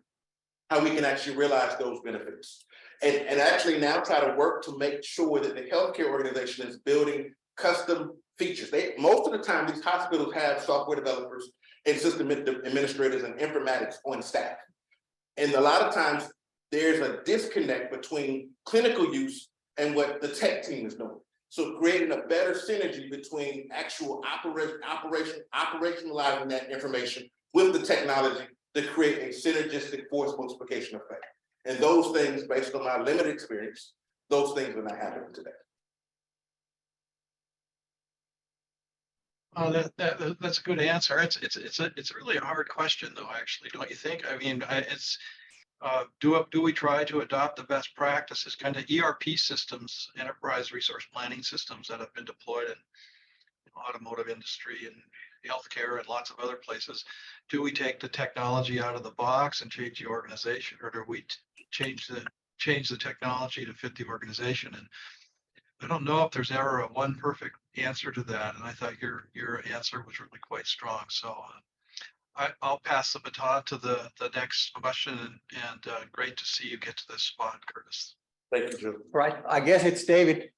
how we can actually realize those benefits. And actually now try to work to make sure that the healthcare organization is building custom features. Most of the time, these hospitals have software developers and system administrators and informatics on staff. And a lot of times there's a disconnect between clinical use and what the tech team is doing. So creating a better synergy between actual operationalizing that information with the technology to create a synergistic force multiplication effect. And those things, based on my limited experience, those things are not happening today. That's a good answer. It's really a hard question, though. Actually, don't you think? I mean, do we try to adopt the best practices, kind of ERP systems, enterprise resource planning systems that have been deployed automotive industry and healthcare and lots of other places. Do we take the technology out of the box and change the organization, or do we change the technology to fit the organization? And I don't know if there's ever a one perfect answer to that. And I thought your answer was really quite strong. So I'll pass the baton to the next question, and great to see you get to this spot, Curtis. Thank you, Jim. Right, I guess it's David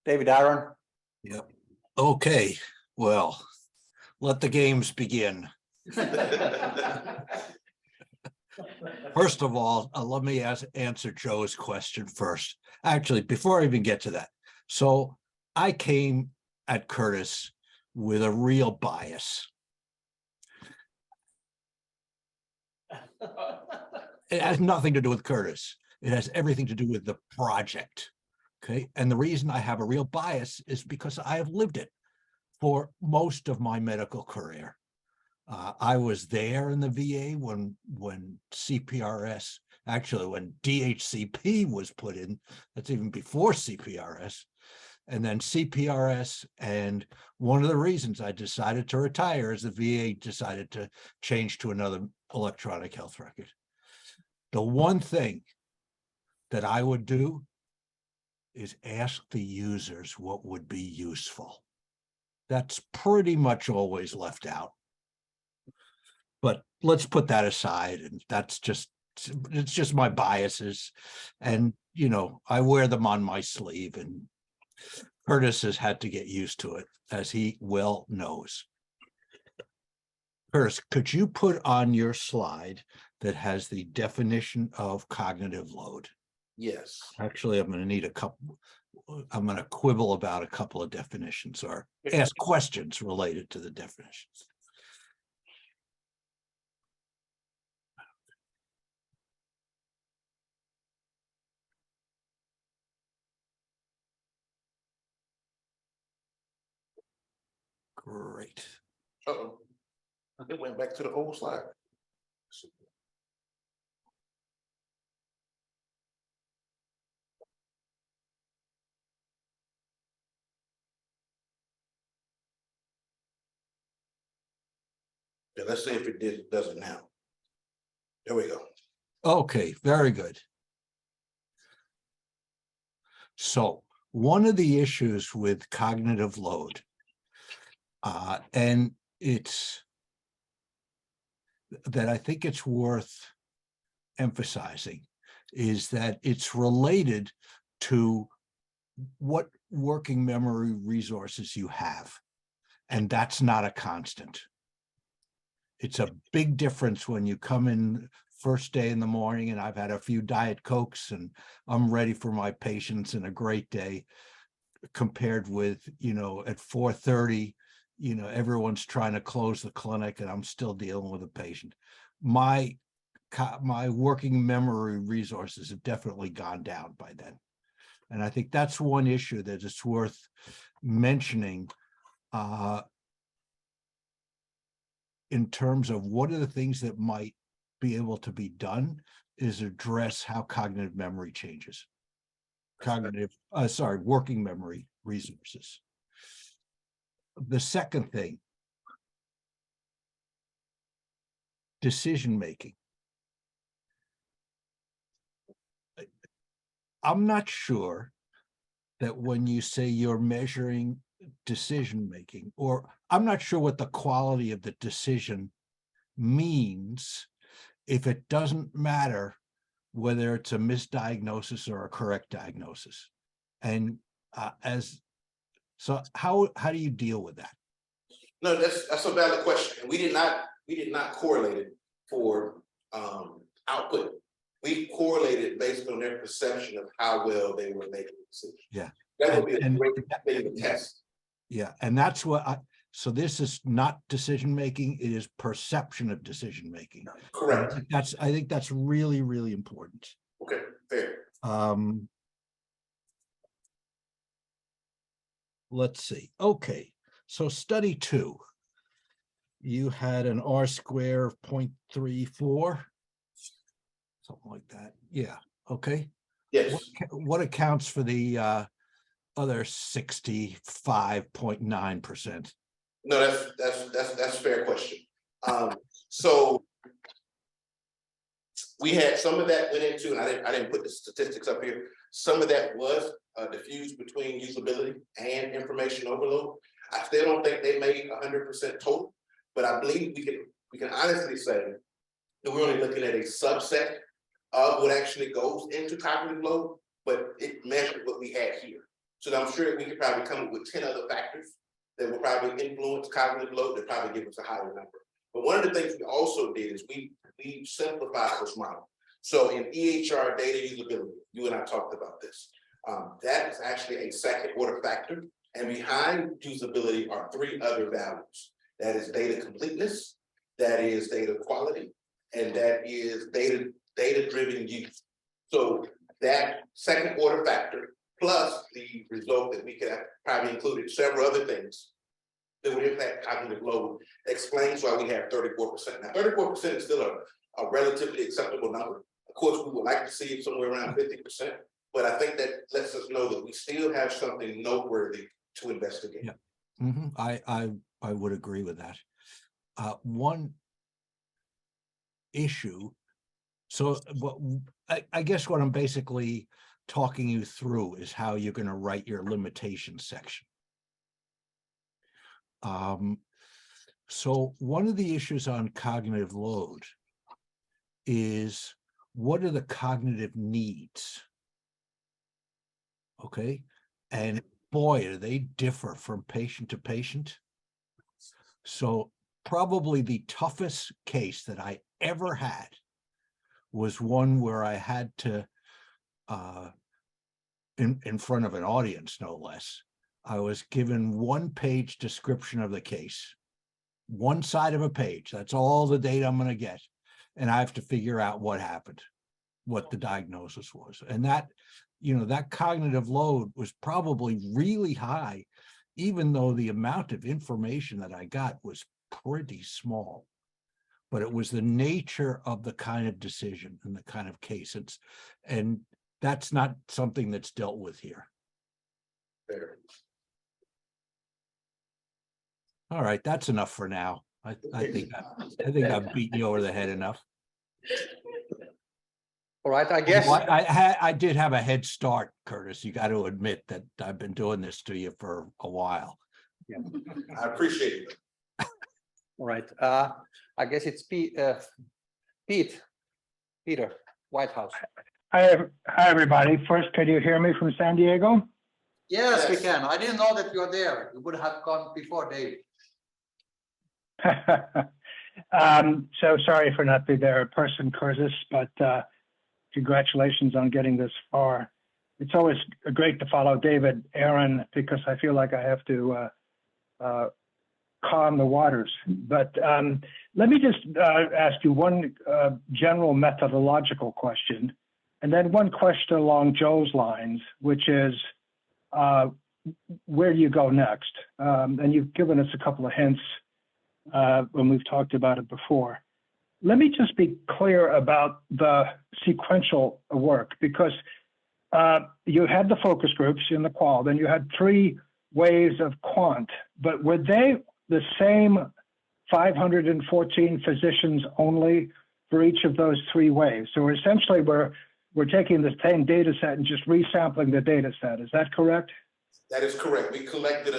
Aaron. Yep. Okay, well, let the games begin. First of all, let me answer Joe's question first. Actually, before I even get to that. So I came at Curtis with a real bias. It has nothing to do with Curtis. It has everything to do with the project. Okay. And the reason I have a real bias is because I have lived it for most of my medical career. I was there in the VA when CPRS, actually when DHCP was put in, that's even before CPRS, and then CPRS. And one of the reasons I decided to retire is the VA decided to change to another electronic health record. The one thing that I would do is ask the users what would be useful. That's pretty much always left out. But let's put that aside, and it's just my biases. And, you know, I wear them on my sleeve, and Curtis has had to get used to it, as he well knows. Curtis, could you put on your slide that has the definition of cognitive load? Yes. Actually, I'm going to need I'm going to quibble about a couple of definitions or ask questions related to the definitions. Great. Uh-oh. It went back to the old slide. Yeah, let's see if it does it now. There we go. Okay, very good. So one of the issues with cognitive load, and it's that I think it's worth emphasizing, is that it's related to what working memory resources you have. And that's not a constant. It's a big difference when you come in first day in the morning and I've had a few Diet Cokes and I'm ready for my patients and a great day, compared with, you know, at 4:30, you know, everyone's trying to close the clinic and I'm still dealing with a patient. My working memory resources have definitely gone down by then. And I think that's one issue that is worth mentioning in terms of what are the things that might be able to be done is address how cognitive memory changes. Working memory resources. The second thing, decision-making. I'm not sure that when you say you're measuring decision-making, or I'm not sure what the quality of the decision means if it doesn't matter whether it's a misdiagnosis or a correct diagnosis. And so how do you deal with that? No, that's a valid question. And we did not correlate it for output. We correlated based on their perception of how well they were making decisions. Yeah. That would be a great thing to test. Yeah, and that's what so this is not decision-making, it is perception of decision-making. Correct. I think that's really, really important. Okay, fair. Let's see. Okay, so study 2. You had an R square of 0.34, something like that. Yeah, okay. Yes. What accounts for the other 65.9%? No, that's a fair question. So we had some of that went into, and I didn't put the statistics up here. Some of that was diffused between usability and information overload. I still don't think they made 100% total, but I believe we can honestly say that we're only looking at a subset of what actually goes into cognitive load, but it measured what we had here. So I'm sure that we could probably come up with 10 other factors that will probably influence cognitive load that probably give us a higher number. But one of the things we also did is we simplified this model. So in EHR data usability, you and I talked about this. That is actually a second order factor. And behind usability are three other values. That is data completeness, that is data quality, and that is data-driven use. So that second order factor, plus the result that we could have probably included several other things that would impact cognitive load, explains why we have 34%. Now, 34% is still a relatively acceptable number. Of course, we would like to see it somewhere around 50%, but I think that lets us know that we still have something noteworthy to investigate. Yeah. I would agree with that. One issue. So what I guess what I'm basically talking you through is how you're going to write your limitation section. So one of the issues on cognitive load is, what are the cognitive needs? Okay. And boy, do they differ from patient to patient. So probably the toughest case that I ever had was one where I had to, in front of an audience, no less, I was given 1-page description of the case, one side of a page. That's all the data I'm going to get. And I have to figure out what happened, what the diagnosis was. And that, that cognitive load was probably really high, even though the amount of information that I got was pretty small. But it was the nature of the kind of decision and the kind of case. And that's not something that's dealt with here. Fair. All right, that's enough for now. I think I've beaten you over the head enough. All right, I guess. I did have a head start, Curtis. You got to admit that I've been doing this to you for a while. Yeah. I appreciate it. All right. I guess it's Peter, White House. Hi, everybody. First, can you hear me from San Diego? Yes, we can. I didn't know that you were there. You would have gone before David. So sorry for not being there in person, Curtis, but congratulations on getting this far. It's always great to follow David, Aaron, because I feel like I have to calm the waters. But let me just ask you one general methodological question, and then one question along Joe's lines, which is, where do you go next? And you've given us a couple of hints when we've talked about it before. Let me just be clear about the sequential work, because you had the focus groups in the qual, then you had 3 waves of quant, but were they the same 514 physicians only for each of those 3 waves? So essentially we're taking the same data set and just resampling the data set. Is that correct? That is correct. We collected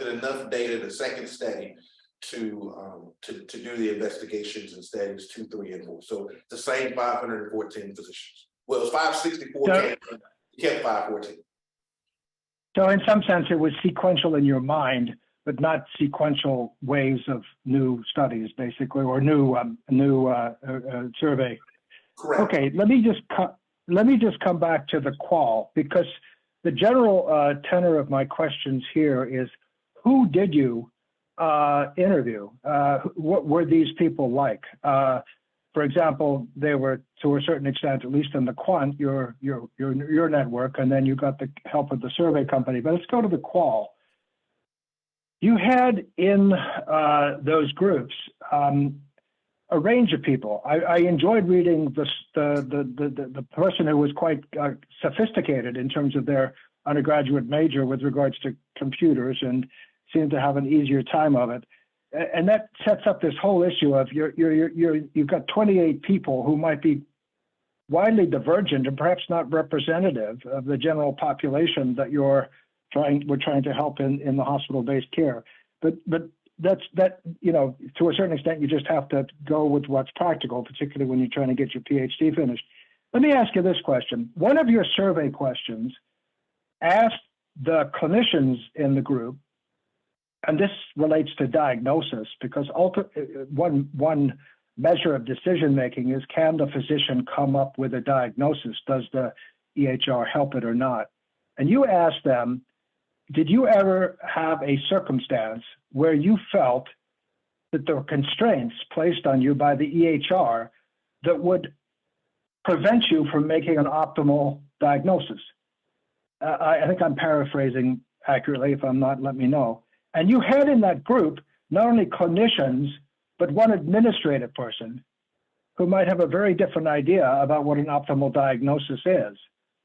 enough data in the second study to do the investigations in studies 2, 3, and 4. So the same 514 physicians. Well, it was 564. You kept 514. So in some sense, it was sequential in your mind, but not sequential waves of new studies, basically, or new survey. Correct. Okay, let me just come back to the qual, because the general tenor of my questions here is, who did you interview? What were these people like? For example, they were, to a certain extent, at least in the quant, your network, and then you got the help of the survey company. But let's go to the qual. You had in those groups a range of people. I enjoyed reading the person who was quite sophisticated in terms of their undergraduate major with regards to computers and seem to have an easier time of it. And that sets up this whole issue of you've got 28 people who might be widely divergent and perhaps not representative of the general population that we're trying to help in the hospital-based care. But that, you know, to a certain extent, you just have to go with what's practical, particularly when you're trying to get your PhD finished. Let me ask you this question. One of your survey questions asked the clinicians in the group, and this relates to diagnosis, because one measure of decision making is, can the physician come up with a diagnosis? Does the EHR help it or not? And you asked them, did you ever have a circumstance where you felt that there were constraints placed on you by the EHR that would prevent you from making an optimal diagnosis? I think I'm paraphrasing accurately. If I'm not, let me know. And you had in that group not only clinicians, but one administrative person who might have a very different idea about what an optimal diagnosis is.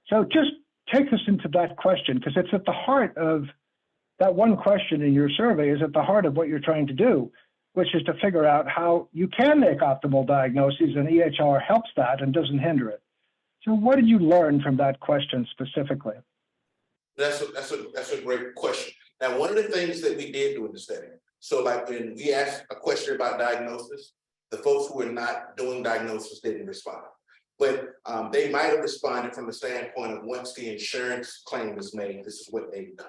So just take us into that question, because it's at the heart of that one question in your survey is at the heart of what you're trying to do, which is to figure out how you can make optimal diagnoses, and EHR helps that and doesn't hinder it. So what did you learn from that question specifically? That's a great question. Now, one of the things that we did do in the study, so like when we asked a question about diagnosis, the folks who were not doing diagnosis didn't respond. But they might have responded from the standpoint of, once the insurance claim is made, this is what they've done.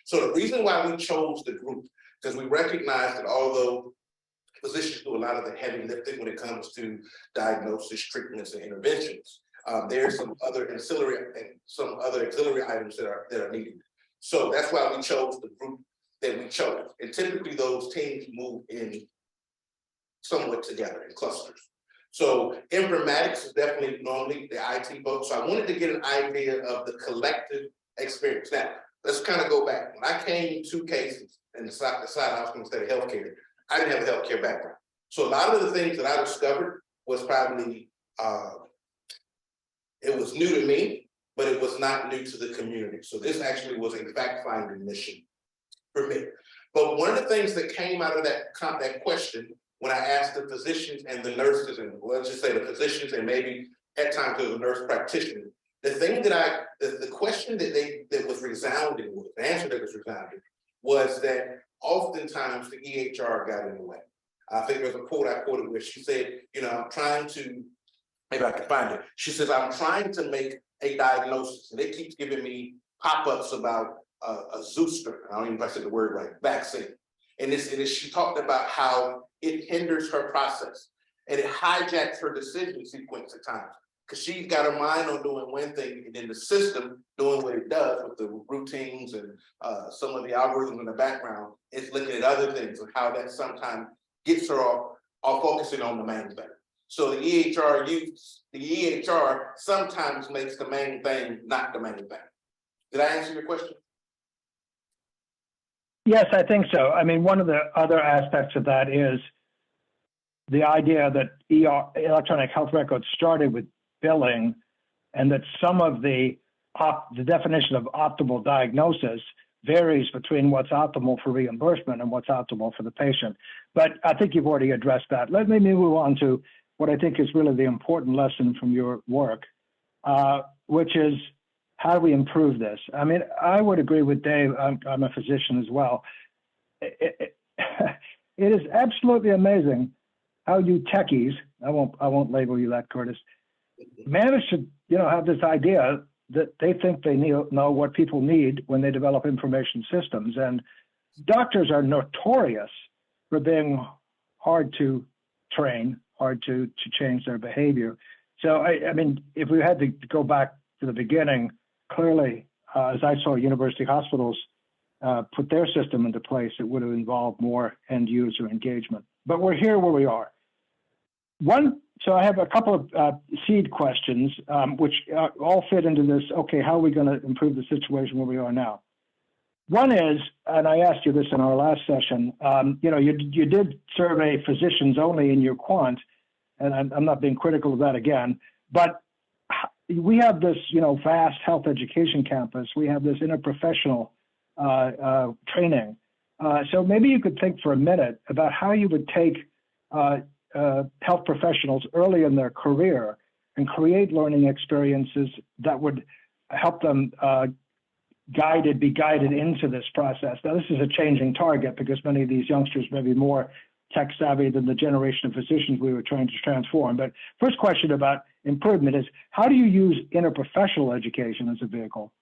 So the reason why we chose the group, because we recognize that although physicians do a lot of the heavy lifting when it comes to diagnosis, treatments, and interventions, there's some other ancillary items that are needed. So that's why we chose the group that we chose. And typically those teams move in somewhat together in clusters. So informatics is definitely normally the IT folks. So I wanted to get an idea of the collective experience. Now, let's kind of go back. When I came to cases and decided I was going to study healthcare, I didn't have a healthcare background. So a lot of the things that I discovered was probably, it was new to me, but it was not new to the community. So this actually was a fact-finding mission for me. But one of the things that came out of that question, when I asked the physicians and the nurses, and let's just say the physicians and maybe at times there was a nurse practitioner, the thing that the question that was resounding with, the answer that was resounding, was that oftentimes the EHR got in the way. I think there's a quote I quoted where she said, you know, I'm trying to, maybe I can find it. She says, I'm trying to make a diagnosis, and it keeps giving me pop-ups about a zooster. I don't even know if I said the word right, vaccine. And she talked about how it hinders her process and it hijacks her decision sequence at times, because she's got her mind on doing one thing and then the system doing what it does with the routines and some of the algorithms in the background. It's looking at other things and how that sometimes gets her off focusing on the main thing. So the EHR sometimes makes the main thing not the main thing. Did I answer your question? Yes, I think so. I mean, one of the other aspects of that is the idea that electronic health records started with billing, and that some of the definition of optimal diagnosis varies between what's optimal for reimbursement and what's optimal for the patient. But I think you've already addressed that. Let me move on to what I think is really the important lesson from your work, which is, how do we improve this? I mean, I would agree with Dave. I'm a physician as well. It is absolutely amazing how you techies, I won't label you that, Curtis, manage to have this idea that they think they know what people need when they develop information systems. And doctors are notorious for being hard to train, hard to change their behavior. So I mean, if we had to go back to the beginning, clearly, as I saw university hospitals put their system into place, it would have involved more end user engagement. But we're here where we are. So I have a couple of seed questions, which all fit into this, okay, how are we going to improve the situation where we are now? One is, and I asked you this in our last session, you did survey physicians only in your quant, and I'm not being critical of that again, but we have this, vast health education campus. We have this interprofessional training. So maybe you could think for a minute about how you would take health professionals early in their career and create learning experiences that would help them be guided into this process. Now, this is a changing target because many of these youngsters may be more tech savvy than the generation of physicians we were trying to transform. But first question about improvement is, how do you use interprofessional education as a vehicle?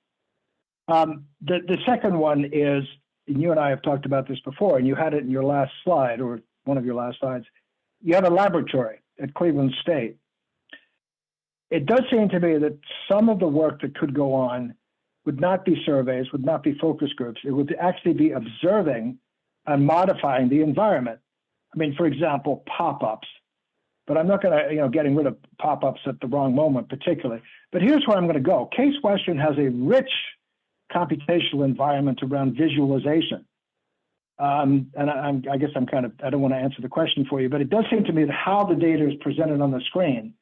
The second one is, and you and I have talked about this before, and you had it in your last slide, or one of your last slides, you have a laboratory at Cleveland State. It does seem to me that some of the work that could go on would not be surveys, would not be focus groups. It would actually be observing and modifying the environment. I mean, for example, pop-ups. But I'm not going to, getting rid of pop-ups at the wrong moment particularly. But here's where I'm going to go. Case Western has a rich computational environment around visualization. And I guess I don't want to answer the question for you, but it does seem to me that how the data is presented on the screen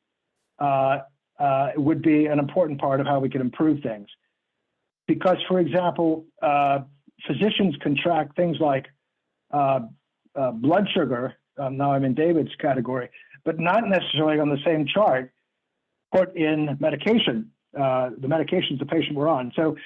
would be an important part of how we can improve things. Because, for example, physicians can track things like blood sugar. Now I'm in David's category, but not necessarily on the same chart put in medication, the medications the patient were on. So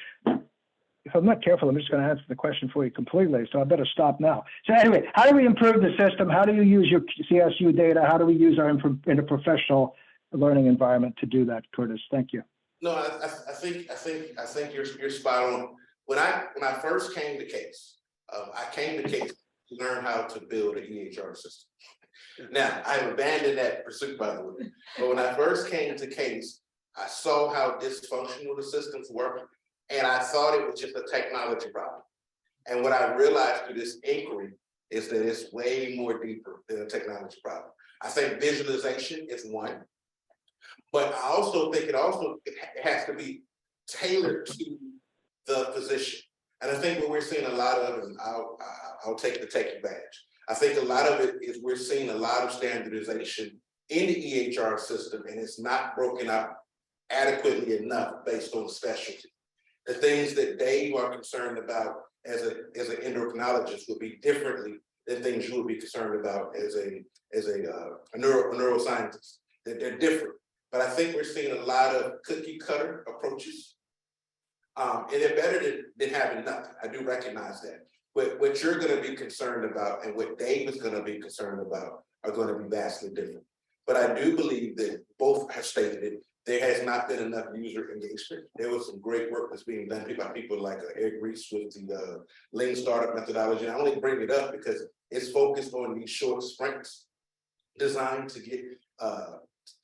if I'm not careful, I'm just going to answer the question for you completely. So I better stop now. So anyway, how do we improve the system? How do you use your CSU data? How do we use our interprofessional learning environment to do that, Curtis? Thank you. No, I think you're spot on. When I first came to Case, I came to Case to learn how to build an EHR system. Now, I've abandoned that pursuit, by the way. But when I first came to Case, I saw how dysfunctional the systems were, and I thought it was just a technology problem. And what I realized through this inquiry is that it's way more deeper than a technology problem. I think visualization is one, but I also think it has to be tailored to the physician. And I think what we're seeing a lot of, and I'll take the techie badge. I think a lot of it is we're seeing a lot of standardization in the EHR system, and it's not broken out adequately enough based on specialty. The things that Dave are concerned about as an endocrinologist would be differently than things you would be concerned about as a neuroscientist. They're different. But I think we're seeing a lot of cookie cutter approaches. And they're better than having nothing. I do recognize that. But what you're going to be concerned about and what Dave is going to be concerned about are going to be vastly different. But I do believe that both have stated it. There has not been enough user engagement. There was some great work that's being done by people like Eric Reese with the Lean Startup methodology. And I only bring it up because it's focused on these short sprints designed to get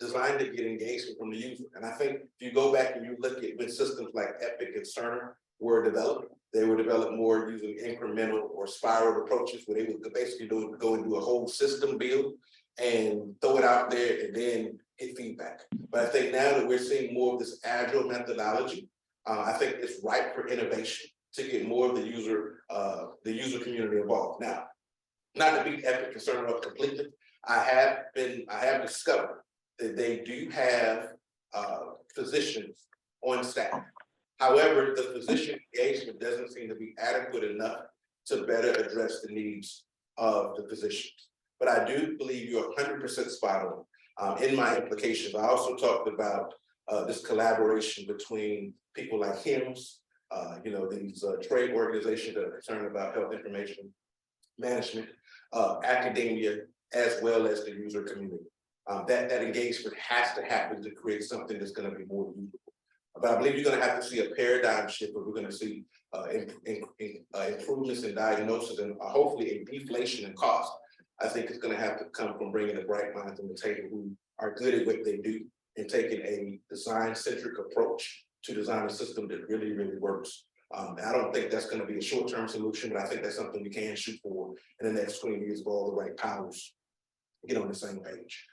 engagement from the user. And I think if you go back and you look at when systems like Epic and Cerner were developed, they were developed more using incremental or spiral approaches where they would basically go and do a whole system build and throw it out there and then get feedback. But I think now that we're seeing more of this agile methodology, I think it's ripe for innovation to get more of the user community involved. Now, not to beat Epic and Cerner up completely, I have discovered that they do have physicians on staff. However, the physician engagement doesn't seem to be adequate enough to better address the needs of the physicians. But I do believe you're 100% spot on. In my implications, I also talked about this collaboration between people like HIMSS, these trade organizations that are concerned about health information management, academia, as well as the user community. That engagement has to happen to create something that's going to be more usable. But I believe you're going to have to see a paradigm shift, where we're going to see improvements in diagnosis and hopefully a deflation in cost. I think it's going to have to come from bringing the bright minds on the table who are good at what they do and taking a design-centric approach to design a system that really, really works. I don't think that's going to be a short-term solution, but I think that's something we can shoot for in the next 20 years if all the right powers get on the same page.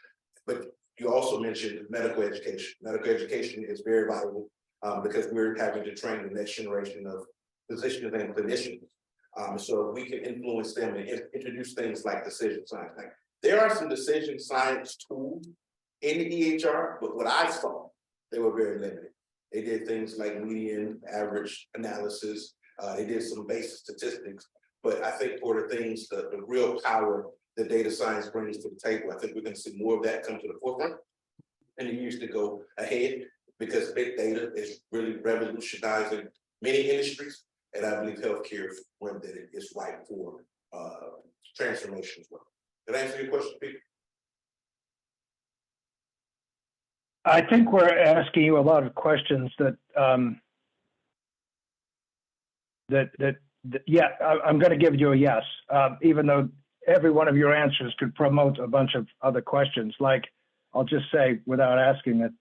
But you also mentioned medical education. Medical education is very vital because we're having to train the next generation of physicians and clinicians. So we can influence them and introduce things like decision science. Like, there are some decision science tools in the EHR, but what I saw they were very limited. They did things like median, average analysis. They did some basic statistics, but I think for the things, the real power that data science brings to the table, I think we're going to see more of that come to the forefront in the years to go ahead, because big data is really revolutionizing many industries, and I believe healthcare is one that is ripe for transformation as well. Did I answer your question, Peter? I think we're asking you a lot of questions that, yeah, I'm going to give you a yes, even though every one of your answers could promote a bunch of other questions. Like, I'll just say, without asking it,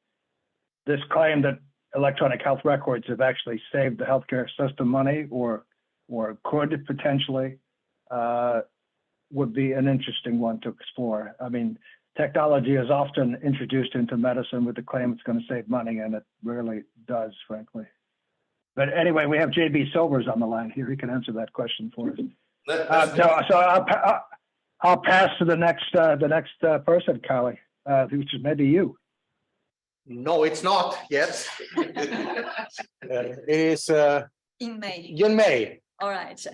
this claim that electronic health records have actually saved the healthcare system money, or could potentially, would be an interesting one to explore. I mean, technology is often introduced into medicine with the claim it's going to save money, and it rarely does, frankly. But anyway, we have JB Silvers on the line here. He can answer that question for us. So I'll pass to the next person, Carly, which is maybe you. No, it's not yet. It is in May. in May. All right.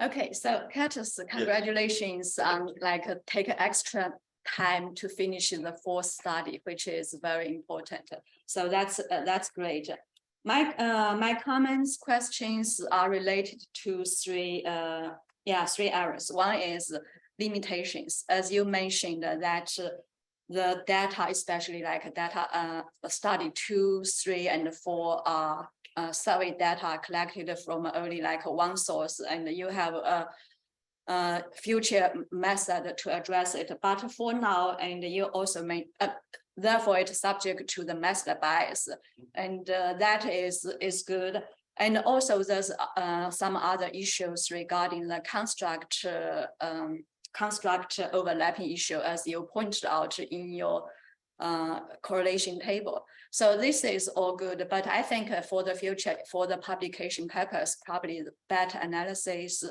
Okay, so Curtis, congratulations on take extra time to finish the fourth study, which is very important. So that's great. My comments, questions are related to three areas. One is limitations, as you mentioned that the data, especially like data study 2, 3, and 4 are survey data collected from only like one source, and you have a future method to address it. But for now, and you also therefore it's subject to the method bias, and that is good. And also there's some other issues regarding the construct overlapping issue, as you pointed out in your correlation table. So this is all good, but I think for the future, for the publication purpose, probably the better analysis,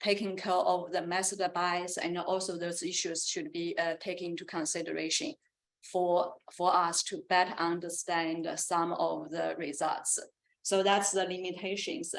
taking care of the method bias, and also those issues should be taken into consideration for us to better understand some of the results. So that's the limitations.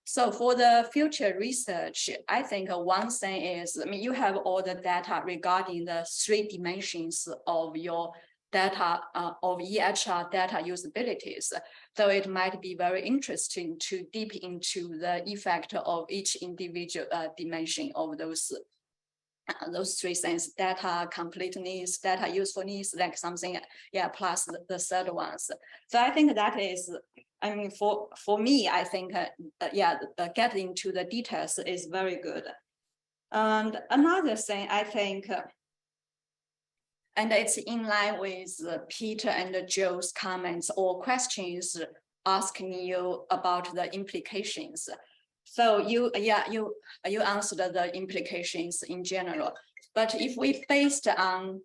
So for the future research, I think one thing is, I mean, you have all the data regarding the 3 dimensions of your data, of EHR data usabilities. So it might be very interesting to deep into the effect of each individual dimension of those 3 things: data completeness, data usefulness, like something, plus the third ones. So I think that is, I mean, for me, I think, getting to the details is very good. And another thing, I think, and it's in line with Peter and Joe's comments or questions asking you about the implications. So you answered the implications in general, but if we based on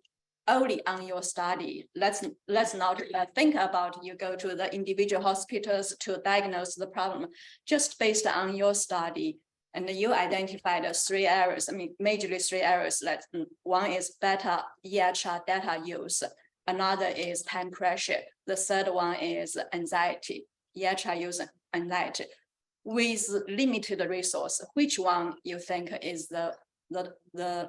only on your study, let's not think about you go to the individual hospitals to diagnose the problem. Just based on your study, and you identified 3 areas. I mean, majorly 3 areas. That one is better EHR data use. Another is time pressure. The third one is anxiety, EHR use anxiety. With limited resource, which one you think is the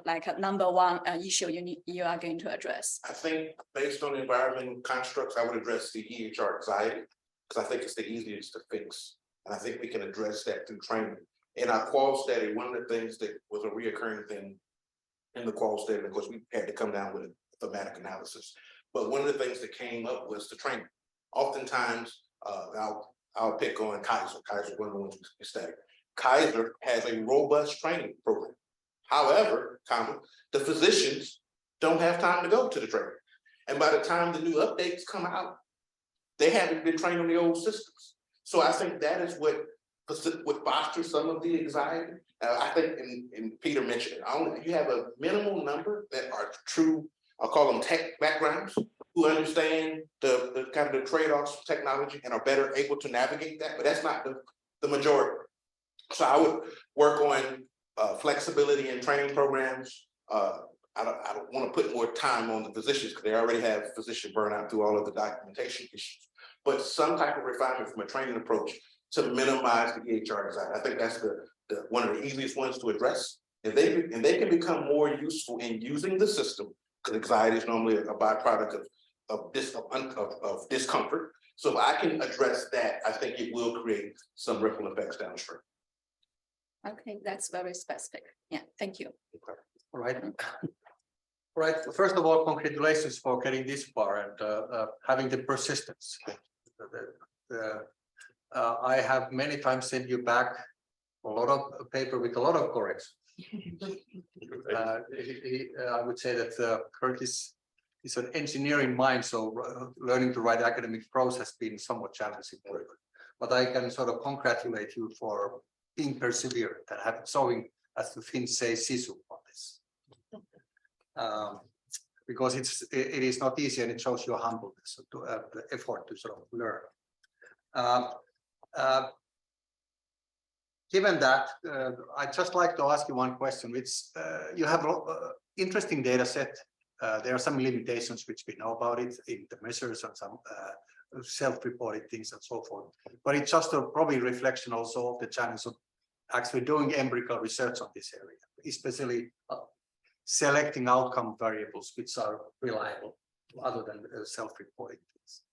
like number one issue you are going to address? I think based on environmental constructs, I would address the EHR anxiety, because I think it's the easiest to fix. And I think we can address that through training. In our qual study, one of the things that was a reoccurring thing in the qual study, of course, we had to come down with a thematic analysis. But one of the things that came up was the training. Oftentimes, I'll pick on Kaiser. Kaiser, one of the ones we study. Kaiser has a robust training program. However, the physicians don't have time to go to the training. And by the time the new updates come out, they haven't been trained on the old systems. So I think that is what fosters some of the anxiety. I think, and Peter mentioned it, you have a minimal number that are true, I'll call them tech backgrounds, who understand the kind of the trade-offs of technology and are better able to navigate that, but that's not the majority. So I would work on flexibility in training programs. I don't want to put more time on the physicians because they already have physician burnout through all of the documentation issues. but some type of refinement from a training approach to minimize the EHR design. I think that's one of the easiest ones to address. And they can become more useful in using the system, because anxiety is normally a byproduct of discomfort. So if I can address that, I think it will create some ripple effects downstream. Okay, that's very specific. Yeah, thank you. All right. All right. First of all, congratulations for getting this far and having the persistence. I have many times sent you back a lot of paper with a lot of corrections. I would say that Curtis is an engineering mind, so learning to write academic prose has been somewhat challenging for him. But I can sort of congratulate you for being perseverant and having showing, as the Finns say, sisu on this. Because it is not easy, and it shows your humbleness to the effort to sort of learn. Given that, I'd just like to ask you one question, which you have interesting data set. There are some limitations which we know about it in the measures and some self-reported things and so forth. But it's just a probably reflection also of the challenge of actually doing empirical research on this area, especially selecting outcome variables which are reliable other than self-reporting things.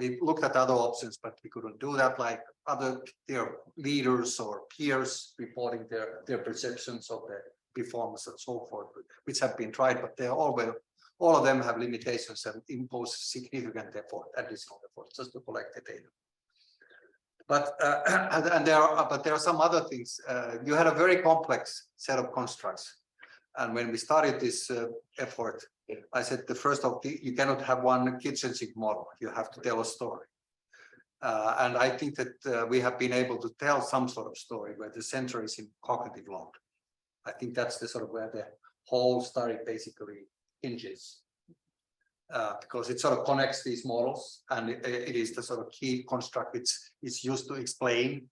We looked at other options, but we couldn't do that, like their leaders or peers reporting their perceptions of the performance and so forth, which have been tried, but they're all of them have limitations and impose significant effort, additional effort, just to collect the data. But there are some other things. You had a very complex set of constructs, and when we started this effort, I said you cannot have one kitchen sink model. You have to tell a story, and I think that we have been able to tell some sort of story where the center is in cognitive load. I think that's the sort of where the whole story basically hinges, because it sort of connects these models, and it is the sort of key construct which is used to explain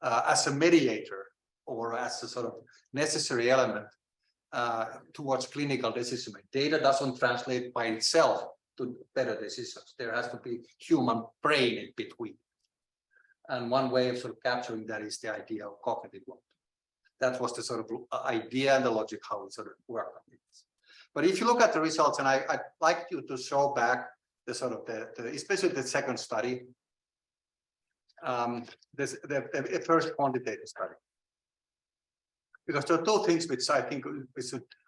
as a mediator or as a sort of necessary element towards clinical decision making. Data doesn't translate by itself to better decisions. There has to be human brain in between. And one way of sort of capturing that is the idea of cognitive load. That was the sort of idea and the logic how we sort of work on this. But if you look at the results, and I'd like you to show back the sort of especially the second study, the first quantitative study. Because there are two things which I think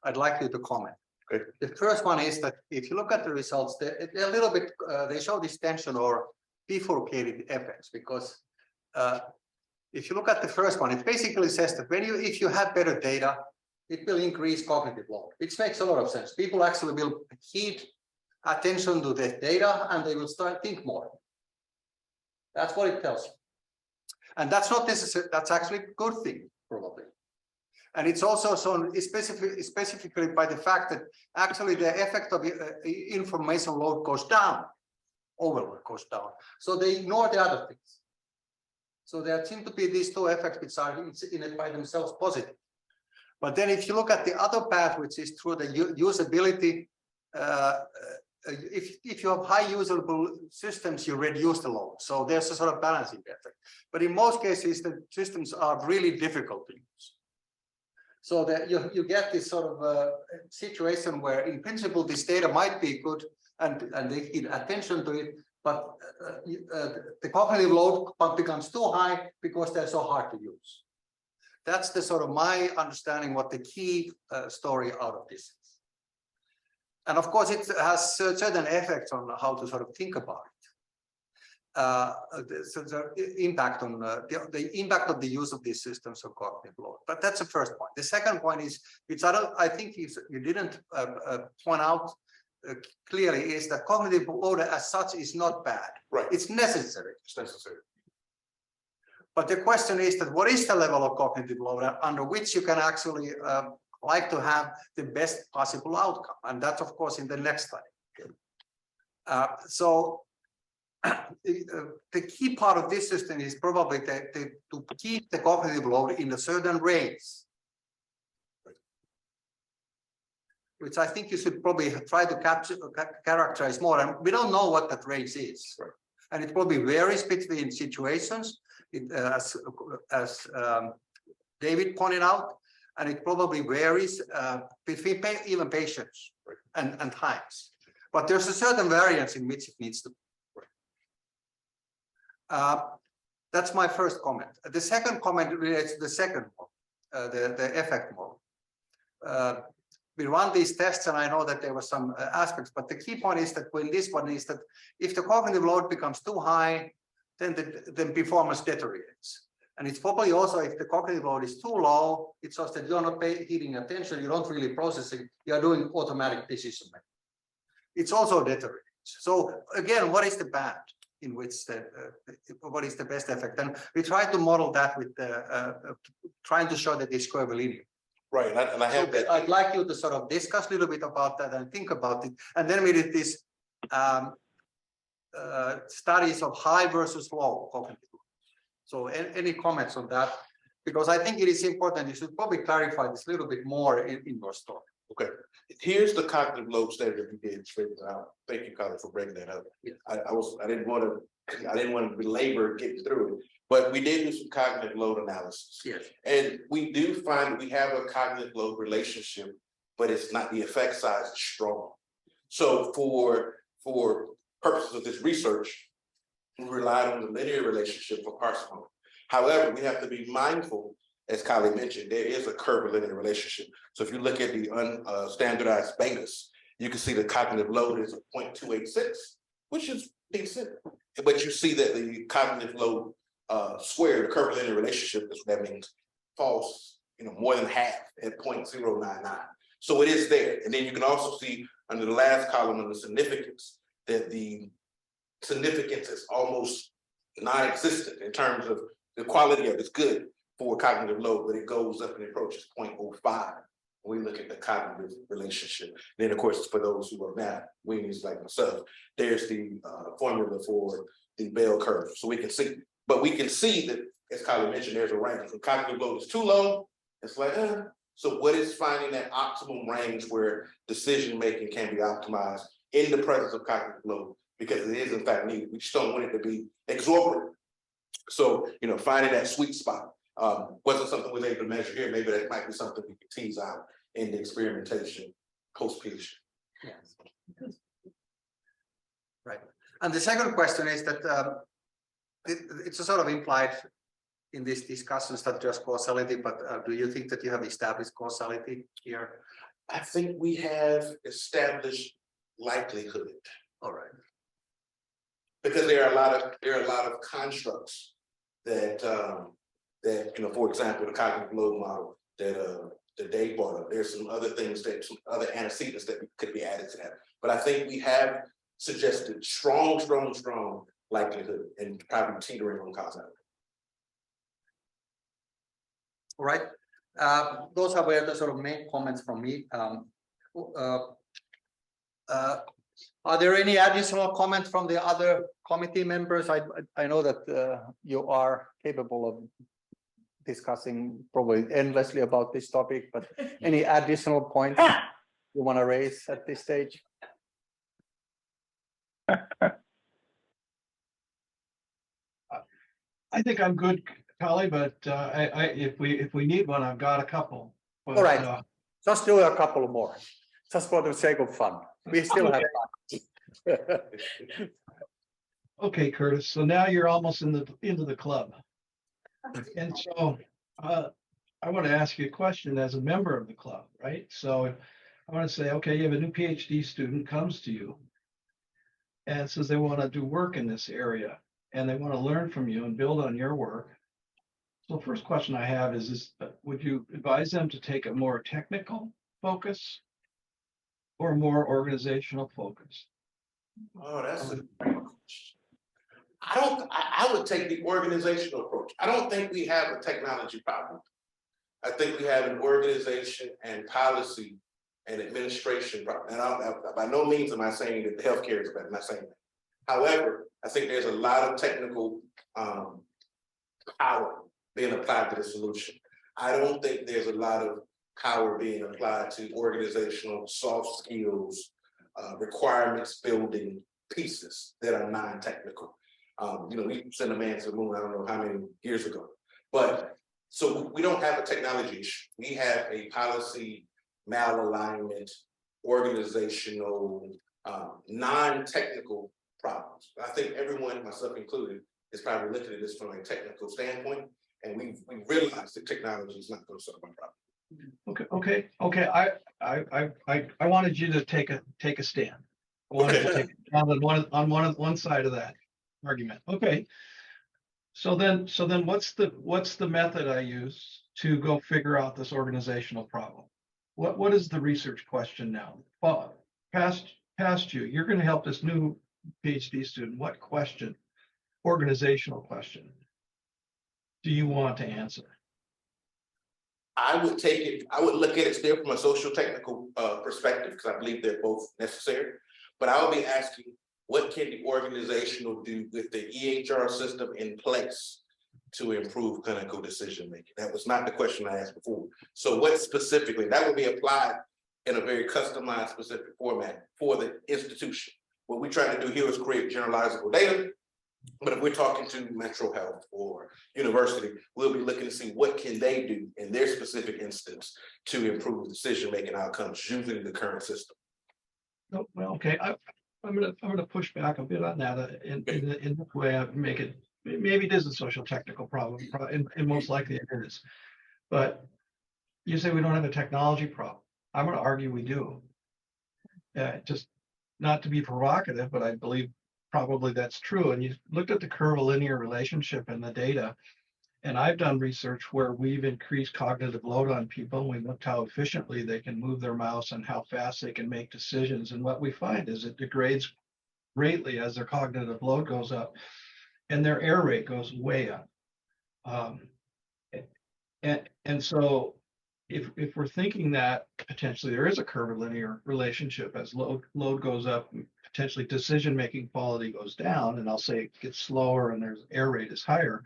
I'd like you to comment. Okay. The first one is that if you look at the results, they're a little bit, they show this tension or bifurcated effects, because if you look at the first one, it basically says that if you have better data, it will increase cognitive load, which makes a lot of sense. People actually will heed attention to the data and they will start think more. That's what it tells you. And that's not necessary, that's actually a good thing, probably. And it's also shown specifically by the fact that actually the effect of information load goes down, overload goes down. So they ignore the other things. So there seem to be these two effects which are in it by themselves positive. But then if you look at the other path, which is through the usability, if you have high usable systems, you reduce the load. So there's a sort of balancing effect. But in most cases, the systems are really difficult to use. So that you get this sort of situation where in principle this data might be good and they need attention to it, but the cognitive load becomes too high because they're so hard to use. That's the sort of my understanding what the key story out of this is. And of course it has certain effects on how to sort of think about it. The impact on the impact of the use of these systems on cognitive load. But that's the first point. The second point is, which I think you didn't point out clearly, is that cognitive load as such is not bad. Right. It's necessary. It's necessary. But the question is that what is the level of cognitive load under which you can actually like to have the best possible outcome? And that's of course in the next study. So the key part of this system is probably to keep the cognitive load in a certain range. which I think you should probably try to characterize more. And we don't know what that range is. Right. And it probably varies between situations, as David pointed out, and it probably varies between even patients and times. But there's a certain variance in which it needs to be. That's my first comment. The second comment relates to the second one, the effect model. We run these tests, and I know that there were some aspects, but the key point is that when this one is that if the cognitive load becomes too high, then the performance deteriorates. And it's probably also if the cognitive load is too low, it's just that you're not paying attention, you don't really process it, you're doing automatic decision making. It's also deteriorates. So again, what is the band in which what is the best effect? And we try to model that with trying to show that it's curve linear. Right, and I have that. I'd like you to sort of discuss a little bit about that and think about it. And then we did this studies of high versus low cognitive. So any comments on that? Because I think it is important. You should probably clarify this a little bit more in your story. Okay, here's the cognitive load study that we did. Thank you, Colin, for bringing that up. Yes. I didn't want to belabor getting through it, but we did do some cognitive load analysis. Yes. And we do find we have a cognitive load relationship, but it's not, the effect size is strong. So for purposes of this research, we relied on the linear relationship for parsimony. However, we have to be mindful, as Kylie mentioned, there is a curvilinear relationship. So if you look at the unstandardized betas, you can see the cognitive load is 0.286, which is decent. But you see that the cognitive load squared, the curvilinear relationship, is what that means, falls, more than half at 0.099. So it is there. And then you can also see under the last column of the significance that the significance is almost non-existent in terms of the quality of it's good for cognitive load, but it goes up and approaches 0.05 when we look at the cognitive relationship. Then, of course, for those who are math weenies like myself, there's the formula for the bell curve. So we can see, but we can see that, as Kylie mentioned, there's a range. When cognitive load is too low, it's like, So what is finding that optimum range where decision-making can be optimized in the presence of cognitive load? Because it is in fact needed. We just don't want it to be exorbitant. So, finding that sweet spot. Wasn't something we were able to measure here. Maybe that might be something we could tease out in the experimentation post-PhD. Yes. Right. And the second question is that it's a sort of implied in these discussions that there's causality, but do you think that you have established causality here? I think we have established likelihood. All right. Because there are a lot of constructs that for example, the cognitive load model that Dave brought up. There's some other things some other antecedents that could be added to that. But I think we have suggested strong likelihood and probably teetering on causality. All right. Those are the sort of main comments from me. Are there any additional comments from the other committee members? I know that you are capable of discussing probably endlessly about this topic, but any additional points you want to raise at this stage? I think I'm good, Kali, but if we need one, I've got a couple. But, all right, just do a couple more, just for the sake of fun. We still have time. Okay, Curtis. So now you're almost into the club, and so I want to ask you a question as a member of the club, right? So I want to say, okay, you have a new PhD student comes to you and says they want to do work in this area and they want to learn from you and build on your work. So the first question I have is would you advise them to take a more technical focus or more organizational focus? Oh, that's a great question. I would take the organizational approach. I don't think we have a technology problem. I think we have an organization and policy and administration problem. And by no means am I saying that the healthcare is bad. I'm not saying that. However, I think there's a lot of technical power being applied to the solution. I don't think there's a lot of how we're being applied to organizational soft skills, requirements building pieces that are non-technical. We sent a man to the moon, I don't know how many years ago, but so we don't have a technology issue. We have a policy malalignment, organizational, non-technical problems. I think everyone, myself included, is probably looking at this from a technical standpoint, and we realize that technology is not going to solve our problem. Okay. I wanted you to take a stand. I wanted to take a stand on one side of that argument. Okay. So then what's the method I use to go figure out this organizational problem? What is the research question now? Well, past you, you're going to help this new PhD student. What question, organizational question, do you want to answer? I would look at it still from a social technical perspective, because I believe they're both necessary. But I would be asking, what can the organizational do with the EHR system in place to improve clinical decision making? That was not the question I asked before. So what specifically, that would be applied in a very customized, specific format for the institution. What we try to do here is create generalizable data. But if we're talking to Metro Health or university, we'll be looking to see what can they do in their specific instance to improve decision-making outcomes using the current system. Oh, well, okay. I'm gonna push back a bit on that in the way I make it. Maybe it is a social technical problem, and most likely it is. But you say we don't have a technology problem. I'm going to argue we do. Just not to be provocative, but I believe probably that's true. And you looked at the curvilinear relationship in the data, and I've done research where we've increased cognitive load on people. And we looked how efficiently they can move their mouse and how fast they can make decisions. And what we find is it degrades greatly as their cognitive load goes up and their error rate goes way up. And so if we're thinking that potentially there is a curvilinear relationship as load goes up, potentially decision-making quality goes down, and I'll say it gets slower and there's error rate is higher.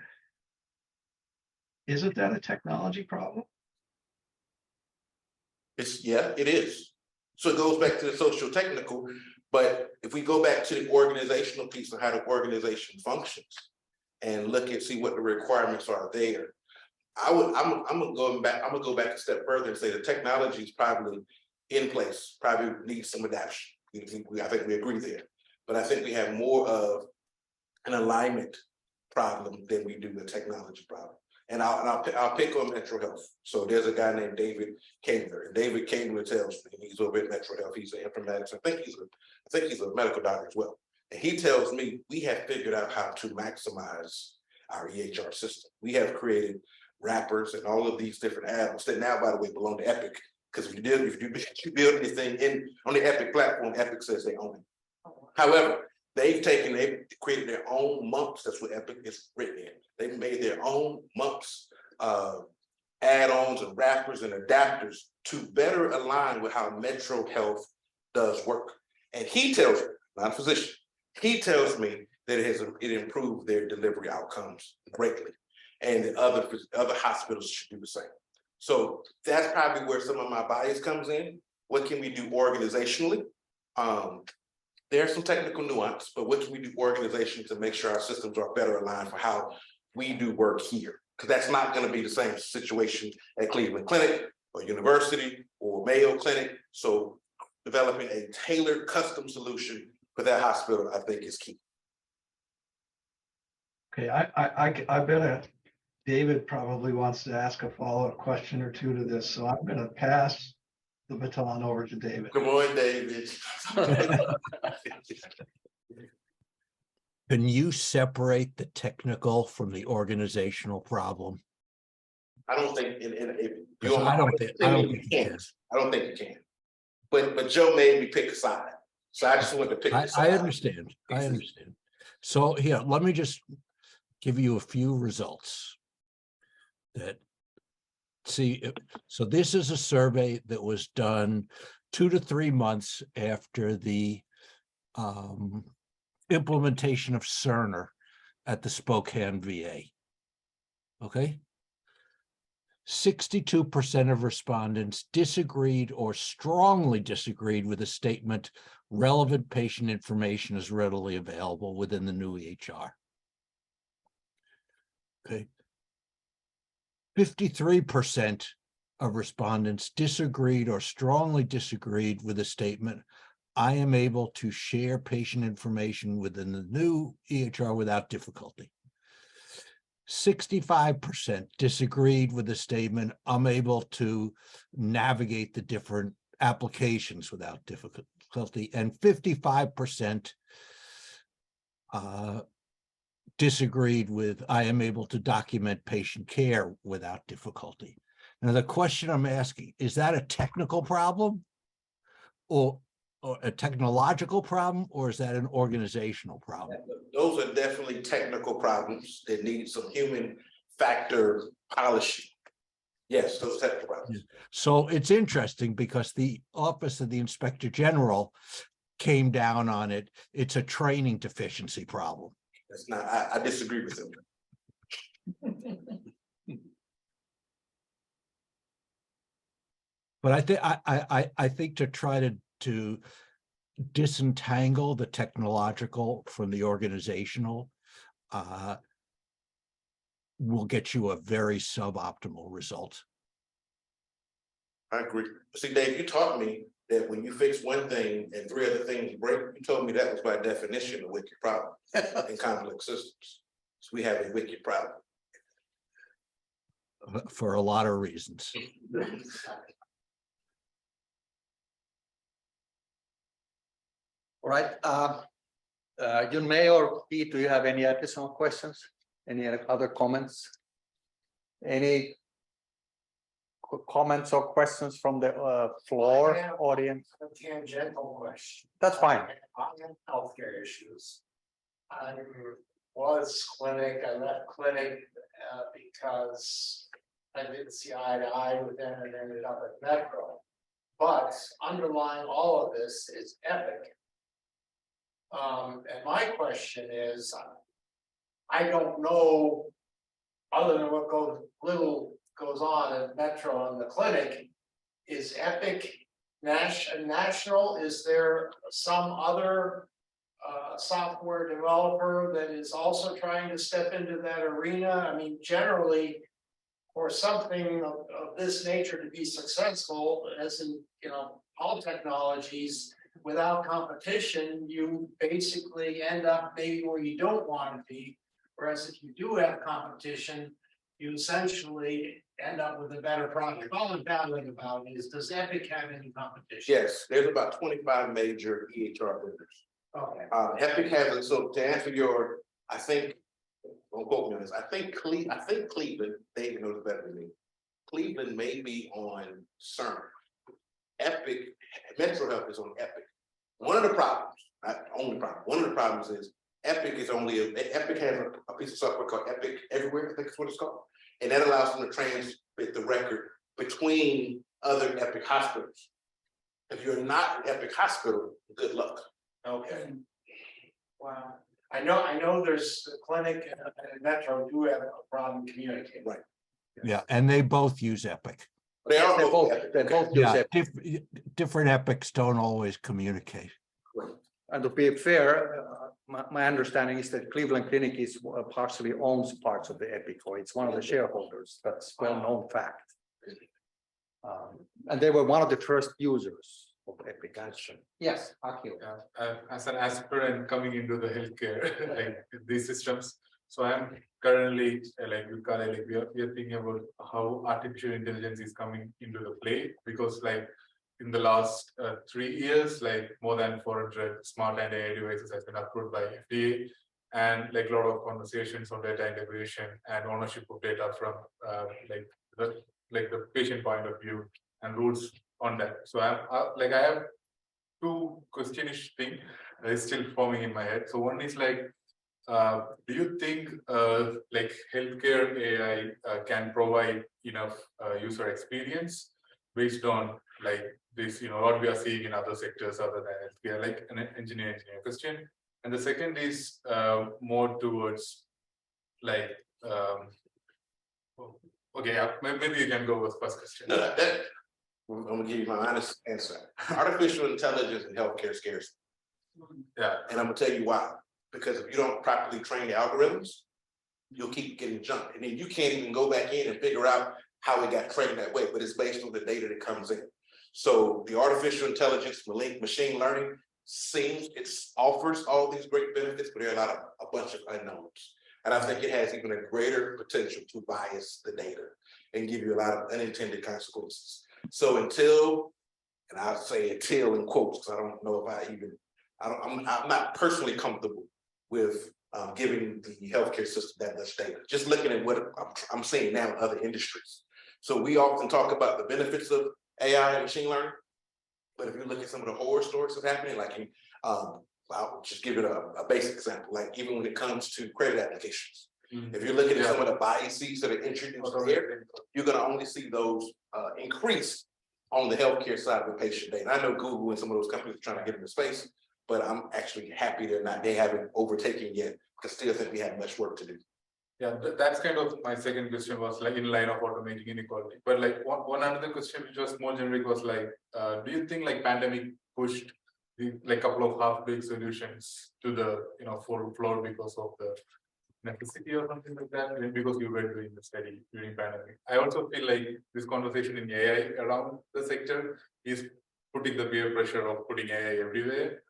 Isn't that a technology problem? Yeah, it is. So it goes back to the social technical, but if we go back to the organizational piece of how the organization functions and see what the requirements are there, I'm gonna go back a step further and say the technology is probably in place, probably needs some adaptation. I think we agree there, but I think we have more of an alignment problem than we do a technology problem. And I'll pick on Metro Health. So there's a guy named David Kanger, and David Kanger tells me, he's over at Metro Health. He's an informatics. I think he's a medical doctor as well. And he tells me we have figured out how to maximize our EHR system. We have created wrappers and all of these different add-ons that now, by the way, belong to Epic. Because if you build anything on the Epic platform, Epic says they own it. However, they've created their own MUMPs. That's what Epic is written in. They've made their own MUMPs, add-ons and wrappers and adapters to better align with how Metro Health does work. And he tells me, not a physician, he tells me that it improved their delivery outcomes greatly. And the other hospitals should do the same. So that's probably where some of my bias comes in. What can we do organizationally? There's some technical nuance, but what can we do organizationally to make sure our systems are better aligned for how we do work here? Because that's not going to be the same situation at Cleveland Clinic or University or Mayo Clinic. So developing a tailored custom solution for that hospital, I think, is key. Okay, I bet David probably wants to ask a follow-up question or two to this, so I'm going to pass the baton over to David. Good morning, David. Can you separate the technical from the organizational problem? I don't think I don't think you can. I don't think you can. But Joe made me pick a side, so I just wanted to pick a side. I understand. I understand. So here, let me just give you a few results that so this is a survey that was done 2 to 3 months after the implementation of Cerner at the Spokane VA. Okay. 62% of respondents disagreed or strongly disagreed with the statement, relevant patient information is readily available within the new EHR. Okay. 53% of respondents disagreed or strongly disagreed with the statement, I am able to share patient information within the new EHR without difficulty. 65% disagreed with the statement, I'm able to navigate the different applications without difficulty, and 55% disagreed with, I am able to document patient care without difficulty. Now, the question I'm asking, is that a technical problem or a technological problem, or is that an organizational problem? Those are definitely technical problems that need some human factor polishing. Yes, those technical problems. So it's interesting because the Office of the Inspector General came down on it. It's a training deficiency problem. That's not, I disagree with them. But I think to try to disentangle the technological from the organizational will get you a very suboptimal result. I agree. See, Dave, you taught me that when you fix one thing and three other things break, you told me that was by definition a wicked problem in complex systems. So we have a wicked problem. For a lot of reasons. All right, John May or Pete, do you have any additional questions? Any other comments? Any comments or questions from the floor audience? A tangential question. That's fine. On healthcare issues. I was clinic, I left clinic because I didn't see eye to eye with them and ended up at Metro. But underlying all of this is Epic. And my question is, I don't know, other than what goes on at Metro and the clinic, is Epic national? Is there some other software developer that is also trying to step into that arena? I mean, generally, for something of this nature to be successful, as in, all technologies, without competition, you basically end up maybe where you don't want to be. Whereas if you do have competition, you essentially end up with a better product. All I'm battling about is, does Epic have any competition? Yes, there's about 25 major EHR vendors. Okay. Epic has it. So to answer your, I think, don't quote me on this. I think Cleveland, David knows better than me. Cleveland may be on CERN. Epic, Metro Health is on Epic. One of the problems, not the only problem, one of the problems is Epic is only, Epic has a piece of software called Epic Everywhere, I think is what it's called. And that allows them to transmit the record between other Epic hospitals. If you're not an Epic hospital, good luck. Okay. Wow. I know there's a clinic and Metro do have a problem communicating. Right. Yeah, and they both use Epic. They are They both both, Epic. they both use Yeah, it. different epics don't always communicate. And to be fair, my understanding is that Cleveland Clinic is partially owns parts of the Epic, or it's one of the shareholders. That's well-known fact. And they were one of the first users of Epic. Yes, Akil. As an aspirant coming into the healthcare, like these systems, so I'm currently we are thinking about how artificial intelligence is coming into the play, because like in the last 3 years, like more than 400 smart and AI devices has been approved by FDA, and like a lot of conversations on data integration and ownership of data from the patient point of view and rules on that. So I have two questionish thing that is still forming in my head. So one is like, do you think like healthcare AI can provide enough user experience based on like this, what we are seeing in other sectors other than healthcare, like an engineer question. And the second is more towards like Okay, yeah, maybe you can go with first question. No, I'm gonna give you my honest answer. Artificial intelligence in healthcare scares me. Yeah, And I'm gonna tell you why. Because if you don't properly train the algorithms, you'll keep getting jumped. And then you can't even go back in and figure out how it got trained that way, but it's based on the data that comes in. So the artificial intelligence, machine learning it offers all these great benefits, but there are a bunch of unknowns. And I think it has even a greater potential to bias the data and give you a lot of unintended consequences. So and I'll say until in quotes, because I don't know if I'm not personally comfortable with giving the healthcare system that much data. Just looking at what I'm seeing now in other industries. So we often talk about the benefits of AI and machine learning, but if you look at some of the horror stories that are happening, like I'll just give it a basic example, like even when it comes to credit applications. If you're looking at some of the biases that are introduced there, you're going to only see those increase on the healthcare side of the patient data. I know Google and some of those companies are trying to get into space, but I'm actually happy they haven't overtaken yet, because I still think we have much work to do. Yeah, that's kind of my second question, was like in line of automating inequality. But like one another question which was more generic was like, do you think like pandemic pushed the like couple of half-baked solutions to the full floor because of the necessity or something like that, because you were doing the study during pandemic? I also feel like this conversation in AI around the sector is putting the peer pressure of putting AI everywhere.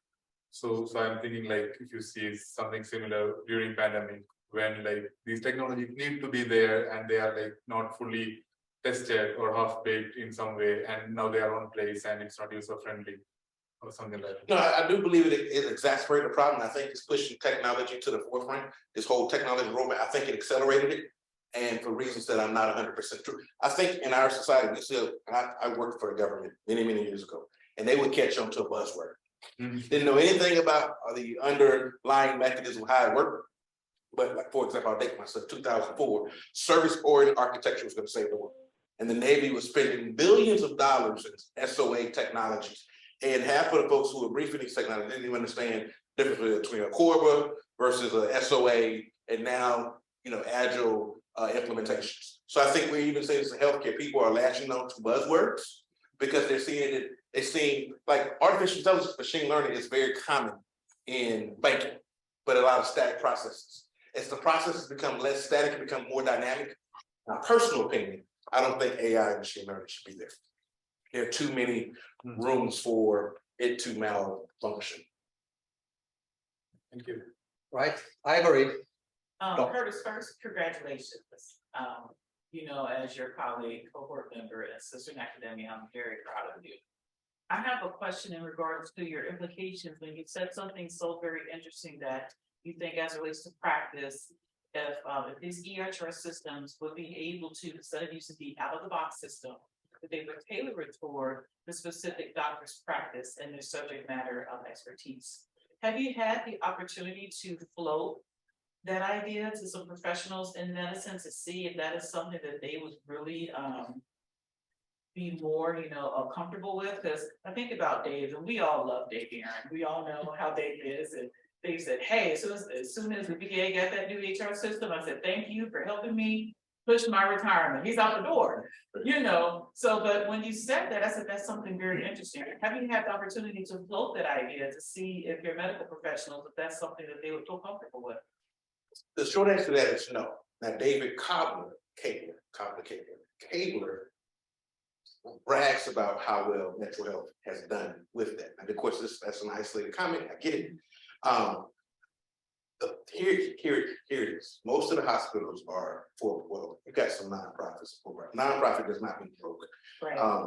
So I'm thinking like if you see something similar during pandemic, when like these technologies need to be there and they are like not fully tested or half-baked in some way, and now they are on place and it's not user-friendly or something like that. No, I do believe it exacerbated the problem. I think it's pushing technology to the forefront. This whole technology roadmap, I think it accelerated it, and for reasons that I'm not 100% true. I think in our society, I worked for the government many years ago, and they would catch on to a buzzword. Didn't know anything about the underlying mechanism of how it worked. But like, for example, I'll date myself, 2004, service-oriented architecture was going to save the world. And the Navy was spending billions of dollars in SOA technologies. And half of the folks who were briefing these technologies didn't even understand the difference between a Corba versus a SOA, and now, agile implementations. So I think we even say this in healthcare, people are latching on to buzzwords because they're seeing like artificial intelligence, machine learning is very common in banking, but a lot of static processes. As the processes become less static and become more dynamic, my personal opinion, I don't think AI and machine learning should be there. There are too many rooms for it to malfunction. Thank you. Right, I agree. Curtis, first, congratulations. As your colleague, cohort member, and assistant academia, I'm very proud of you. I have a question in regards to your implications when you said something so very interesting that you think as it relates to practice, if these EHR systems would be able to, instead of using the out-of-the-box system, that they would tailor it toward the specific doctor's practice and their subject matter of expertise. Have you had the opportunity to float that idea to some professionals in medicine to see if that is something that they would really be more, comfortable with? Because I think about Dave, and we all love Dave Aaron. We all know how Dave is, and they said, hey, as soon as the VA got that new HR system, I said, thank you for helping me push my retirement. He's out the door, So, but when you said that, I said, that's something very interesting. Have you had the opportunity to float that idea to see if your medical professionals, if that's something that they would feel comfortable with? The short answer to that is no. Now, David Cabler brags about how well Metro Health has done with that. And of course, that's an isolated comment. I get it. Here it is. Most of the hospitals are you got some nonprofits. Nonprofit does not mean broke. Right.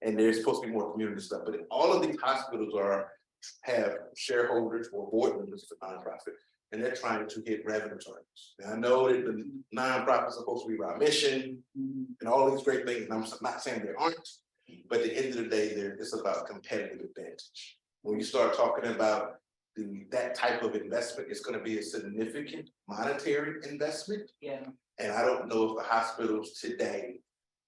And there's supposed to be more community stuff. But all of these hospitals have shareholders or board members for nonprofit, and they're trying to hit revenue targets. And I know that the nonprofits are supposed to be about mission and all these great things. And I'm not saying they aren't, but at the end of the day, it's about competitive advantage. When you start talking about that type of investment, it's going to be a significant monetary investment. Yeah. And I don't know if the hospitals today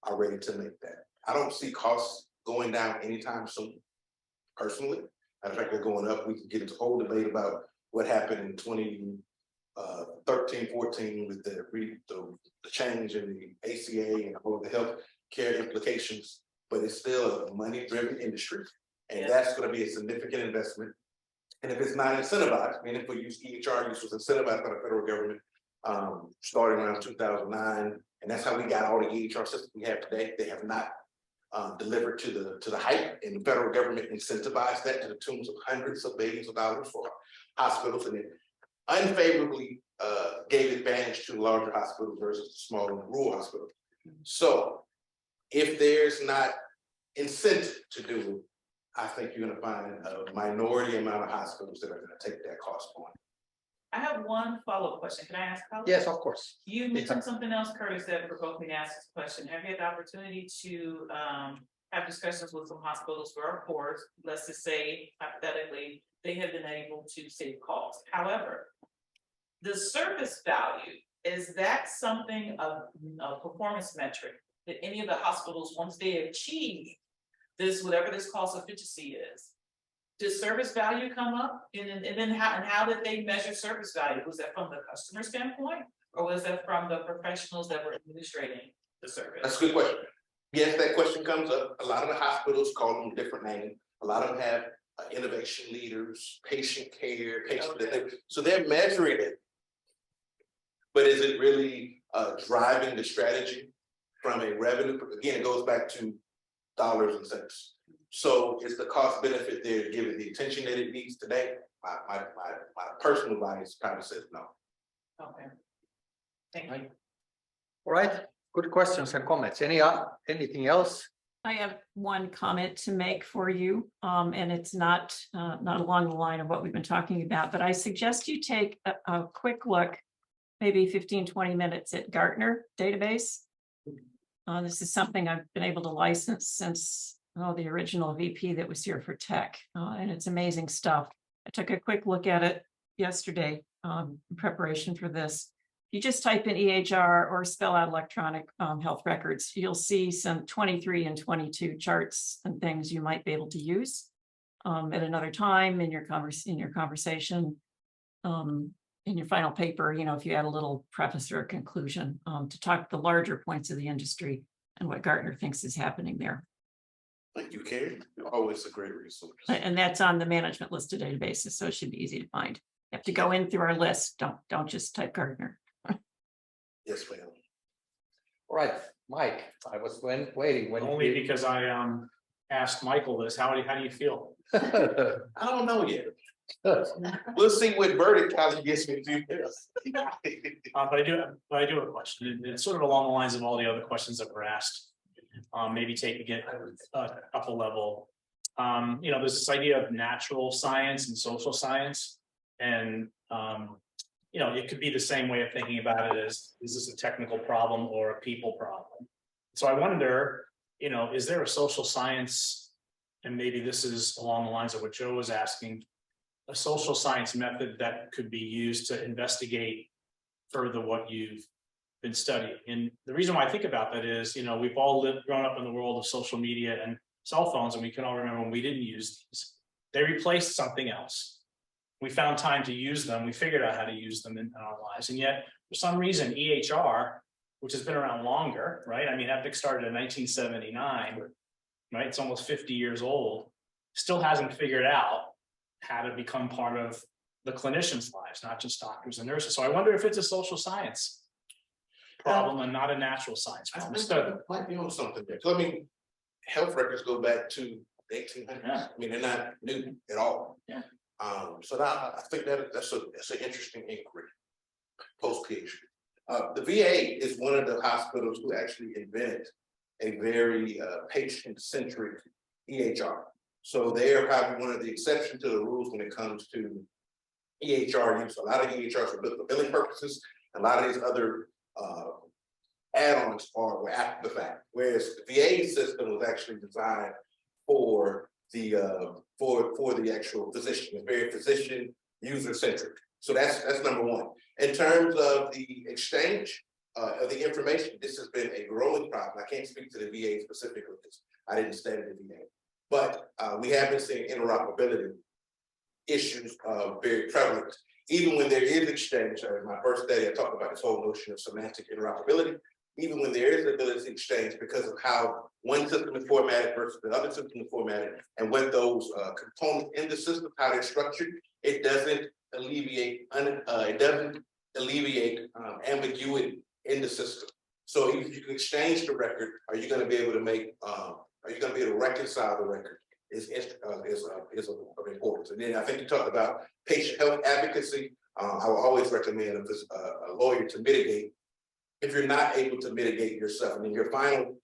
are ready to make that. I don't see costs going down anytime soon, personally. Matter of fact, they're going up. We can get into a whole debate about what happened in 13, 14 with the change in the ACA and all of the health care implications, but it's still a money-driven industry. And that's going to be a significant investment. And if it's not incentivized, meaning if we use EHR use was incentivized by the federal government starting around 2009, and that's how we got all the EHR systems we have today. They have not delivered to the hype, and the federal government incentivized that to the tunes of hundreds of billions of dollars for hospitals, and it unfavorably gave advantage to larger hospitals versus the smaller rural hospitals. So if there's not incentive to do it, I think you're going to find a minority amount of hospitals that are going to take that cost on. I have one follow-up question. Can I ask? Yes, of course. You mentioned something else, Curtis, that provoked me to ask this question. Have you had the opportunity to have discussions with some hospitals where, of course, let's just say hypothetically, they have been able to save costs? However, the service value, is that something of a performance metric that any of the hospitals, once they achieve this, whatever this cost efficiency is, does service value come up? And then how did they measure service value? Was that from the customer standpoint, or was that from the professionals that were administrating the service? That's a good question. Yes, that question comes up. A lot of the hospitals call them a different name. A lot of them have innovation leaders, patient care, so they're measuring it. But is it really driving the strategy from a revenue? Again, it goes back to dollars and cents. So is the cost benefit there given the attention that it needs today? My personal bias kind of says no. Okay. Thank you. All right, good questions and comments. Anything else? I have one comment to make for you, and it's not along the line of what we've been talking about, but I suggest you take a quick look, maybe 15, 20 minutes at Gartner database. This is something I've been able to license since the original VP that was here for tech, and it's amazing stuff. I took a quick look at it yesterday in preparation for this. If you just type in EHR or spell out electronic health records, you'll see some 23 and 22 charts and things you might be able to use at another time in your conversation. In your final paper, if you add a little preface or a conclusion to talk the larger points of the industry and what Gartner thinks is happening there. Thank you, Karen. You're always a great resource. And that's on the management list of databases, so it should be easy to find. You have to go in through our list. Don't just type Gartner. Yes, ma'am. All right, Mike, I was waiting. Only because I asked Michael this. How do you feel? I don't know yet. We'll see what verdict Kylie gets me to. But I do have a question. It's sort of along the lines of all the other questions that were asked. Maybe taking it up a level. There's this idea of natural science and social science, and it could be the same way of thinking about it as, is this a technical problem or a people problem? So I wonder, is there a social science, and maybe this is along the lines of what Joe was asking, a social science method that could be used to investigate further what you've been studying? And the reason why I think about that is, we've all grown up in the world of social media and cell phones, and we can all remember when we didn't use these. They replaced something else. We found time to use them. We figured out how to use them in our lives. And yet, for some reason, EHR, which has been around longer, right? I mean, Epic started in 1979, right? It's almost 50 years old, still hasn't figured out how to become part of the clinicians' lives, not just doctors and nurses. So I wonder if it's a social science problem and not a natural science problem. I think might be on something there. So, health records go back to the 1800s. Yeah. They're not new at all. Yeah. So I think that's an interesting inquiry post PhD. The VA is one of the hospitals who actually invented a very patient-centric EHR. So they are probably one of the exceptions to the rules when it comes to EHR use. A lot of EHRs are built for billing purposes. A lot of these other add-ons were after the fact, whereas the VA system was actually designed for the actual physician. It's very physician user-centric. So that's number one. In terms of the exchange of the information, this has been a growing problem. I can't speak to the VA specifically because I didn't study the VA. But we have been seeing interoperability issues very prevalent. even when there is exchange, in my first study, I talked about this whole notion of semantic interoperability. Even when there is ability to exchange because of how one system is formatted versus the other system is formatted, and what those components in the system, how they're structured, it doesn't alleviate ambiguity in the system. So if you can exchange the record, are you going to be able to make? Are you going to be able to reconcile the record? Is of importance. And then I think you talked about patient health advocacy. I will always recommend a lawyer to mitigate. If you're not able to mitigate yourself, I mean, your final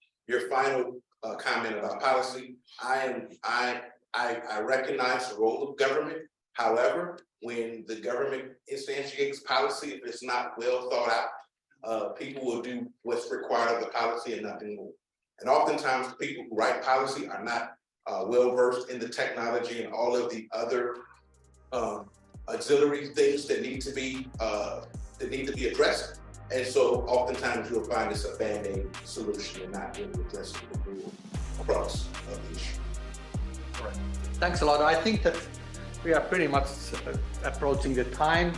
comment about policy, I recognize the role of government. However, when the government instantiates policy, if it's not well thought out, people will do what's required of the policy and nothing more. And oftentimes, the people who write policy are not well versed in the technology and all of the other auxiliary things that need to be addressed. And so oftentimes you'll find it's a band-aid solution and not really addressing the real crux of the issue. Thanks a lot. I think that we are pretty much approaching the time.